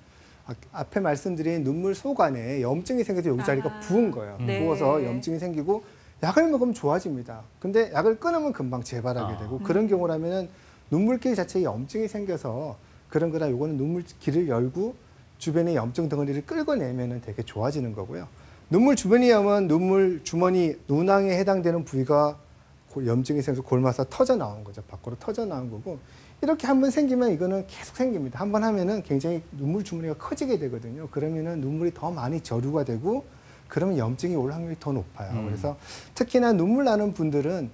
앞에 말씀드린 눈물 소관에 염증이 생겨서 여기 자리가 부은 거예요. 네. 부어서 염증이 생기고 약을 먹으면 좋아집니다. 근데 약을 끊으면 금방 재발하게 되고 그런 경우라면 눈물길 자체에 염증이 생겨서 그런 거라 요거는 눈물길을 열고 주변의 염증 덩어리를 끌어내면은 되게 좋아지는 거고요. 눈물 주머니염은 눈물 주머니 눈왕에 해당되는 부위가 염증이 생겨서 골마서 터져 나온 거죠. 밖으로 터져 나온 거고 이렇게 한번 생기면 이거는 계속 생깁니다. 한번 하면은 굉장히 눈물 주머니가 커지게 되거든요. 그러면은 눈물이 더 많이 저류가 되고 그러면 염증이 올 확률이 더 높아요. 그래서 특히나 눈물 나는 분들은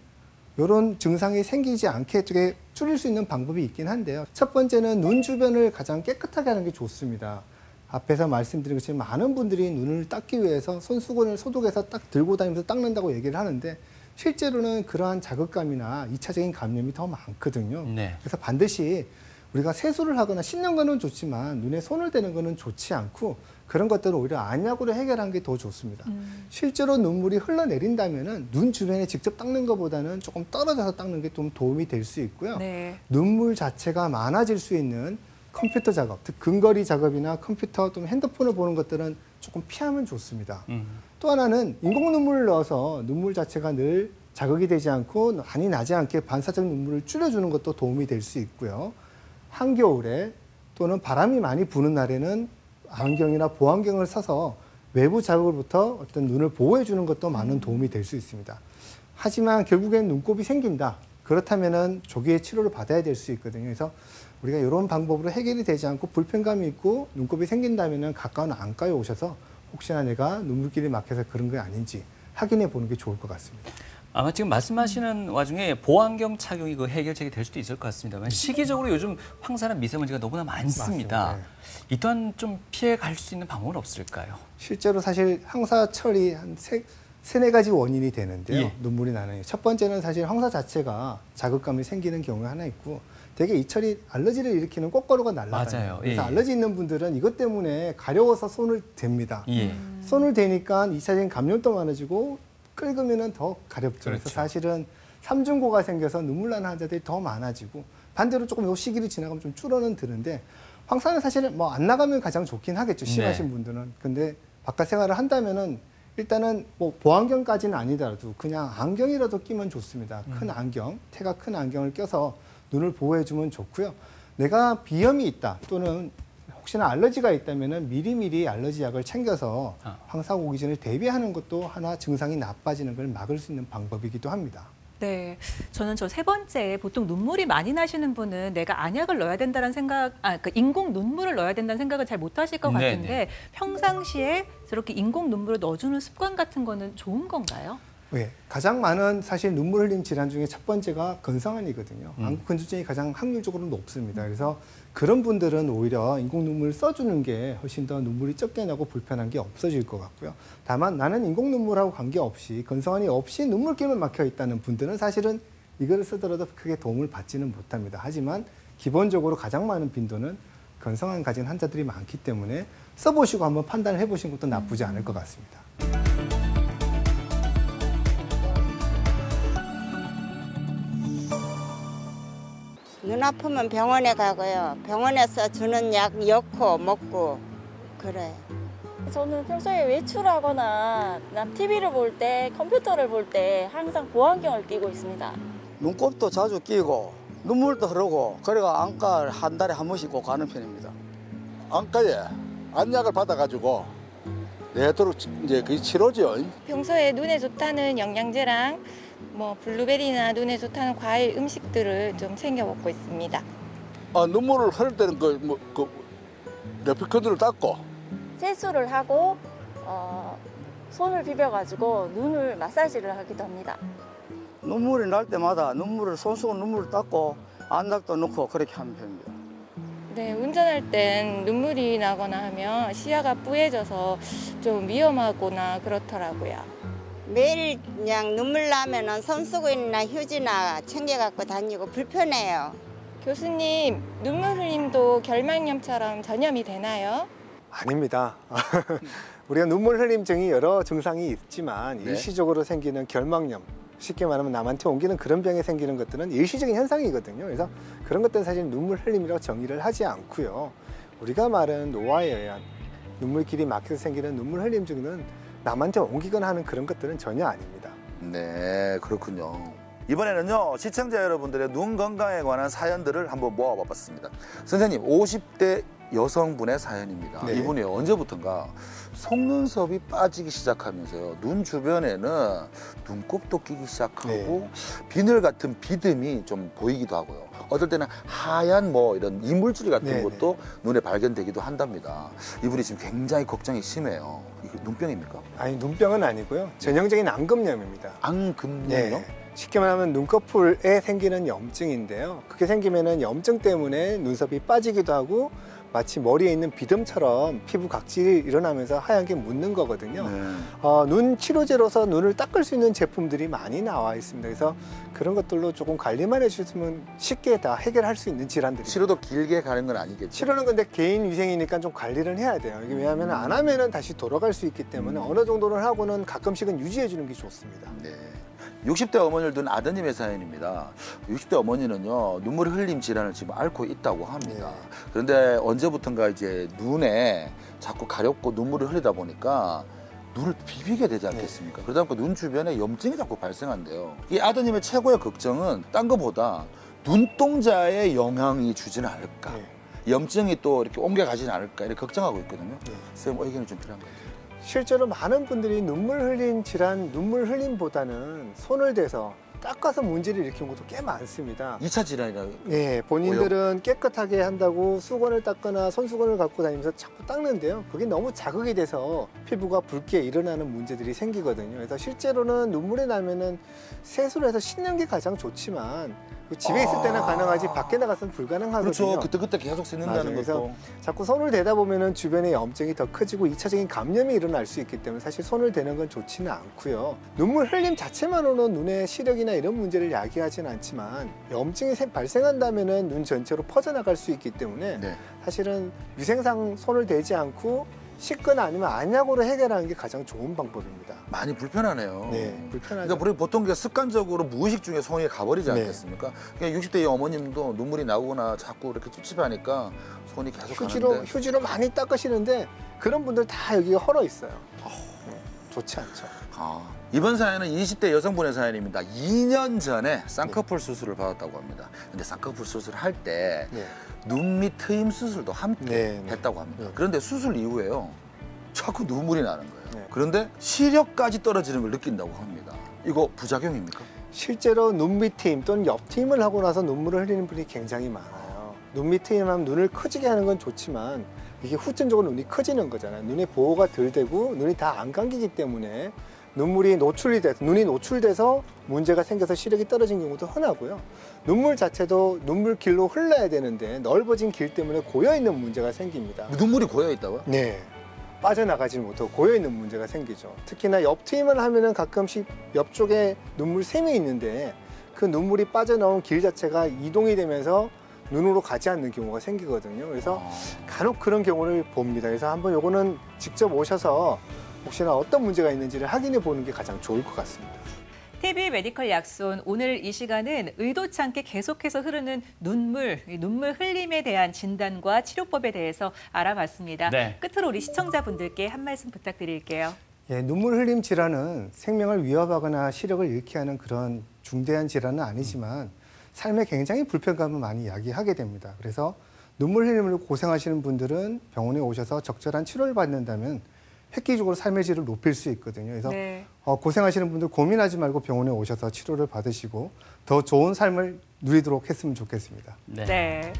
이런 증상이 생기지 않게 어떻게 줄일 수 있는 방법이 있긴 한데요. 첫 번째는 눈 주변을 가장 깨끗하게 하는 게 좋습니다. 앞에서 말씀드린 것처럼 많은 분들이 눈을 닦기 위해서 손수건을 소독해서 딱 들고 다니면서 닦는다고 얘기를 하는데 실제로는 그러한 자극감이나 2차적인 감염이 더 많거든요. 네. 그래서 반드시 우리가 세수를 하거나 씻는 거는 좋지만 눈에 손을 대는 거는 좋지 않고 그런 것들은 오히려 안약으로 해결하는 게 더 좋습니다. 실제로 눈물이 흘러내린다면은 눈 주변에 직접 닦는 것보다는 조금 떨어져서 닦는 게 좀 도움이 될 수 있고요. 네. 눈물 자체가 많아질 수 있는 컴퓨터 작업, 즉 근거리 작업이나 컴퓨터 또는 핸드폰을 보는 것들은 조금 피하면 좋습니다. 또 하나는 인공 눈물을 넣어서 눈물 자체가 늘 자극이 되지 않고 많이 나지 않게 반사적 눈물을 줄여주는 것도 도움이 될 수 있고요. 한겨울에 또는 바람이 많이 부는 날에는 안경이나 보안경을 써서 외부 자극으로부터 어떤 눈을 보호해 주는 것도 많은 도움이 될 수 있습니다. 하지만 결국엔 눈곱이 생긴다. 그렇다면은 조기에 치료를 받아야 될 수 있거든요. 그래서 우리가 이런 방법으로 해결이 되지 않고 불편감이 있고 눈곱이 생긴다면은 가까운 안과에 오셔서 혹시나 내가 눈물길이 막혀서 그런 게 아닌지 확인해 보는 게 좋을 것 같습니다. 아마 지금 말씀하시는 와중에 보안경 착용이 그 해결책이 될 수도 있을 것 같습니다만 시기적으로 요즘 황사나 미세먼지가 너무나 많습니다. 맞습니다. 이 또한 좀 피해 갈 수 있는 방법은 없을까요? 실제로 사실 황사철이 한 세네 가지 원인이 되는데요. 예. 눈물이 나는. 첫 번째는 사실 황사 자체가 자극감이 생기는 경우가 하나 있고 되게 이 철이 알러지를 일으키는 꽃가루가 날아다녀요. 맞아요. 그래서 예. 알러지 있는 분들은 이것 때문에 가려워서 손을 댑니다. 예. 손을 대니까 2차적인 감염도 많아지고 긁으면 더 가렵죠. 그렇죠. 그래서 사실은 삼중고가 생겨서 눈물 나는 환자들이 더 많아지고 반대로 조금 요 시기를 지나가면 좀 줄어는 드는데 황사는 사실은 뭐 안 나가면 가장 좋긴 하겠죠. 심하신 네. 분들은. 근데 바깥 생활을 한다면은 일단은 뭐 보안경까지는 아니더라도 그냥 안경이라도 끼면 좋습니다. 큰 안경, 태가 큰 안경을 껴서 눈을 보호해주면 좋고요. 내가 비염이 있다 또는 혹시나 알러지가 있다면은 미리미리 알러지 약을 챙겨서 황사 오기 전에 대비하는 것도 하나 증상이 나빠지는 걸 막을 수 있는 방법이기도 합니다. 네, 저는 저 세 번째 보통 눈물이 많이 나시는 분은 내가 안약을 넣어야 된다는 생각, 그 인공 눈물을 넣어야 된다는 생각을 잘 못하실 것 같은데 네네. 평상시에 저렇게 인공 눈물을 넣어주는 습관 같은 거는 좋은 건가요? 네, 가장 많은 사실 눈물 흘림 질환 중에 첫 번째가 건성환이거든요. 안구 건조증이 가장 확률적으로 높습니다. 그래서 그런 분들은 오히려 인공 눈물을 써주는 게 훨씬 더 눈물이 적게 나고 불편한 게 없어질 것 같고요. 다만 나는 인공 눈물하고 관계없이 건성환이 없이 눈물길만 막혀 있다는 분들은 사실은 이거를 쓰더라도 크게 도움을 받지는 못합니다. 하지만 기본적으로 가장 많은 빈도는 건성환 가진 환자들이 많기 때문에 써보시고 한번 판단을 해보시는 것도 나쁘지 않을 것 같습니다. 눈 아프면 병원에 가고요. 병원에서 주는 약 엮고 먹고 그래요. 저는 평소에 외출하거나 TV를 볼 때, 컴퓨터를 볼 때 항상 보안경을 끼고 있습니다. 눈곱도 자주 끼고 눈물도 흐르고 그래가 안과 한 달에 한 번씩 꼭 가는 편입니다. 안과에 안약을 받아가지고 내도록 이제 그게 치료죠. 평소에 눈에 좋다는 영양제랑 뭐 블루베리나 눈에 좋다는 과일 음식들을 좀 챙겨 먹고 있습니다. 눈물을 흐를 때는 그 레피컨으로 닦고 세수를 하고 손을 비벼가지고 눈을 마사지를 하기도 합니다. 눈물이 날 때마다 손수건 눈물을 닦고 안약도 넣고 그렇게 하는 편입니다. 네, 운전할 땐 눈물이 나거나 하면 시야가 뿌얘져서 좀 위험하거나 그렇더라고요. 매일 그냥 눈물 나면은 손수건이나 휴지나 챙겨갖고 다니고 불편해요. 교수님, 눈물 흘림도 결막염처럼 전염이 되나요? 아닙니다. 우리가 눈물 흘림증이 여러 증상이 있지만 네. 일시적으로 생기는 결막염, 쉽게 말하면 남한테 옮기는 그런 병에 생기는 것들은 일시적인 현상이거든요. 그래서 그런 것들은 사실 눈물 흘림이라고 정의를 하지 않고요. 우리가 말하는 노화에 의한 눈물길이 막혀서 생기는 눈물 흘림증은 남한테 옮기거나 하는 그런 것들은 전혀 아닙니다. 네, 그렇군요. 이번에는요, 시청자 여러분들의 눈 건강에 관한 사연들을 한번 모아봤습니다. 선생님, 50대 여성분의 사연입니다. 네. 이분이 언제부턴가 속눈썹이 빠지기 시작하면서요, 눈 주변에는 눈곱도 끼기 시작하고 비늘 같은 비듬이 좀 보이기도 하고요. 어떨 때는 하얀 이런 이물질 같은 것도 눈에 발견되기도 한답니다. 이분이 지금 굉장히 걱정이 심해요. 이게 눈병입니까? 아니, 눈병은 아니고요. 전형적인 안금염입니다. 안금염이요? 쉽게 말하면 눈꺼풀에 생기는 염증인데요. 그게 생기면은 염증 때문에 눈썹이 빠지기도 하고 마치 머리에 있는 비듬처럼 피부 각질이 일어나면서 하얀 게 묻는 거거든요. 눈 치료제로서 눈을 닦을 수 있는 제품들이 많이 나와 있습니다. 그래서 그런 것들로 조금 관리만 해주시면 쉽게 다 해결할 수 있는 질환들이. 치료도 길게 가는 건 아니겠죠? 치료는 근데 개인 위생이니까 좀 관리를 해야 돼요. 이게 왜냐하면 안 하면은 다시 돌아갈 수 있기 때문에 어느 정도는 하고는 가끔씩은 유지해 주는 게 좋습니다. 네. 60대 어머니를 둔 아드님의 사연입니다. 60대 어머니는요, 눈물 흘림 질환을 지금 앓고 있다고 합니다. 그런데 언제부턴가 이제 눈에 자꾸 가렵고 눈물을 흘리다 보니까 눈을 비비게 되지 않겠습니까? 그러다 보니까 눈 주변에 염증이 자꾸 발생한대요. 이 아드님의 최고의 걱정은 딴 것보다 눈동자에 영향이 주지는 않을까. 염증이 또 이렇게 옮겨가지는 않을까 이렇게 걱정하고 있거든요. 선생님 의견이 좀 필요한 것 같아요. 실제로 많은 분들이 눈물 흘림 질환, 눈물 흘림보다는 손을 대서 닦아서 문제를 일으키는 것도 꽤 많습니다. 2차 질환이라고? 네, 본인들은 깨끗하게 한다고 수건을 닦거나 손수건을 갖고 다니면서 자꾸 닦는데요. 그게 너무 자극이 돼서 피부가 붉게 일어나는 문제들이 생기거든요. 그래서 실제로는 눈물이 나면은 세수를 해서 씻는 게 가장 좋지만 집에 있을 때는 가능하지 밖에 나가서는 불가능하거든요. 그렇죠. 그때그때 계속 씻는다는 것도. 자꾸 손을 대다 보면은 주변에 염증이 더 커지고 2차적인 감염이 일어날 수 있기 때문에 사실 손을 대는 건 좋지는 않고요. 눈물 흘림 자체만으로는 눈의 시력이나 이런 문제를 야기하지는 않지만 염증이 발생한다면은 눈 전체로 퍼져나갈 수 있기 때문에 사실은 위생상 손을 대지 않고 씻거나 아니면 안약으로 해결하는 게 가장 좋은 방법입니다. 많이 불편하네요. 네, 불편하죠. 그러니까 우리 보통 습관적으로 무의식 중에 손이 가버리지 않겠습니까? 그러니까 60대 어머님도 눈물이 나거나 자꾸 이렇게 찝찝하니까 손이 계속 가는데 휴지로 많이 닦으시는데 그런 분들 다 여기가 헐어 있어요. 좋지 않죠. 이번 사연은 20대 여성분의 사연입니다. 2년 전에 쌍꺼풀 수술을 받았다고 합니다. 근데 쌍꺼풀 수술을 할 때 눈 밑 트임 수술도 함께 했다고 합니다. 그런데 수술 이후에요. 자꾸 눈물이 나는 거예요. 그런데 시력까지 떨어지는 걸 느낀다고 합니다. 이거 부작용입니까? 실제로 눈 밑 트임 또는 옆 트임을 하고 나서 눈물을 흘리는 분이 굉장히 많아요. 눈 밑 트임하면 눈을 커지게 하는 건 좋지만 이게 후천적으로 눈이 커지는 거잖아요. 눈에 보호가 덜 되고 눈이 다 안 감기기 때문에 눈물이 노출이 돼서 눈이 노출돼서 문제가 생겨서 시력이 떨어진 경우도 흔하고요. 눈물 자체도 눈물 길로 흘러야 되는데 넓어진 길 때문에 고여있는 문제가 생깁니다. 눈물이 고여있다고요? 네. 빠져나가지 못하고 고여있는 문제가 생기죠. 특히나 옆 트임을 하면은 가끔씩 옆쪽에 눈물샘이 있는데 그 눈물이 빠져나온 길 자체가 이동이 되면서 눈으로 가지 않는 경우가 생기거든요. 그래서 간혹 그런 경우를 봅니다. 그래서 한번 요거는 직접 오셔서 혹시나 어떤 문제가 있는지를 확인해 보는 게 가장 좋을 것 같습니다. TV 메디컬 약손 오늘 이 시간은 의도치 않게 계속해서 흐르는 눈물 흘림에 대한 진단과 치료법에 대해서 알아봤습니다. 끝으로 우리 시청자분들께 한 말씀 부탁드릴게요. 예, 눈물 흘림 질환은 생명을 위협하거나 시력을 잃게 하는 그런 중대한 질환은 아니지만 삶에 굉장히 불편감을 많이 야기하게 됩니다. 그래서 눈물 흘림으로 고생하시는 분들은 병원에 오셔서 적절한 치료를 받는다면 획기적으로 삶의 질을 높일 수 있거든요. 그래서 고생하시는 분들 고민하지 말고 병원에 오셔서 치료를 받으시고 더 좋은 삶을 누리도록 했으면 좋겠습니다. 네.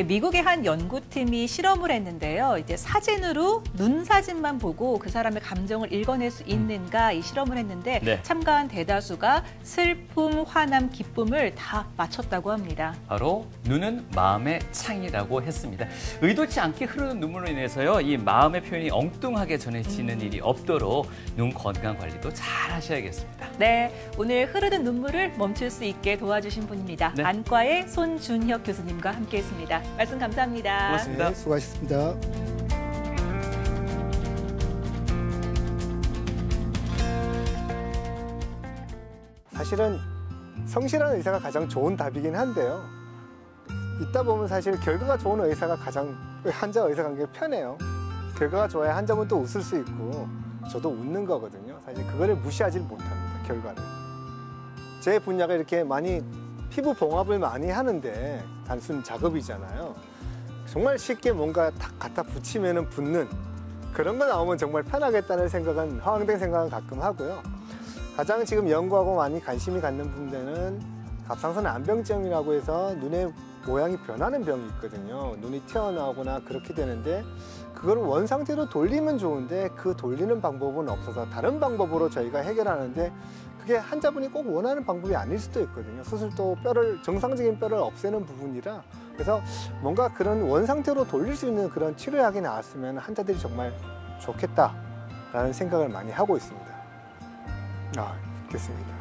미국의 한 연구팀이 실험을 했는데요. 이제 사진으로 눈 사진만 보고 그 사람의 감정을 읽어낼 수 있는가 이 실험을 했는데 참가한 대다수가 슬픔, 화남, 기쁨을 다 맞췄다고 합니다. 바로 눈은 마음의 창이라고 했습니다. 의도치 않게 흐르는 눈물로 인해서요. 이 마음의 표현이 엉뚱하게 전해지는 일이 없도록 눈 건강 관리도 잘 하셔야겠습니다. 네, 오늘 흐르는 눈물을 멈출 수 있게 도와주신 분입니다. 안과의 손준혁 교수님과 함께했습니다. 말씀 감사합니다. 고맙습니다. 네, 수고하셨습니다. 사실은 성실한 의사가 가장 좋은 답이긴 한데요. 있다 보면 사실 결과가 좋은 의사가 가장 환자 의사 관계가 편해요. 결과가 좋아야 환자분 또 웃을 수 있고 저도 웃는 거거든요. 사실 그거를 무시하지 못합니다. 결과를. 제 분야가 이렇게 많이 피부 봉합을 많이 하는데 단순 작업이잖아요. 정말 쉽게 뭔가 탁 갖다 붙이면 붙는 그런 거 나오면 정말 편하겠다는 생각은 허황된 생각은 가끔 하고요. 가장 지금 연구하고 많이 관심이 갖는 분들은 갑상선 암병증이라고 해서 눈의 모양이 변하는 병이 있거든요. 눈이 튀어나오거나 그렇게 되는데 그걸 원상태로 돌리면 좋은데 그 돌리는 방법은 없어서 다른 방법으로 저희가 해결하는데 그게 환자분이 꼭 원하는 방법이 아닐 수도 있거든요. 수술도 정상적인 뼈를 없애는 부분이라 그래서 뭔가 그런 원상태로 돌릴 수 있는 그런 치료약이 나왔으면 환자들이 정말 좋겠다라는 생각을 많이 하고 있습니다. 됐습니다.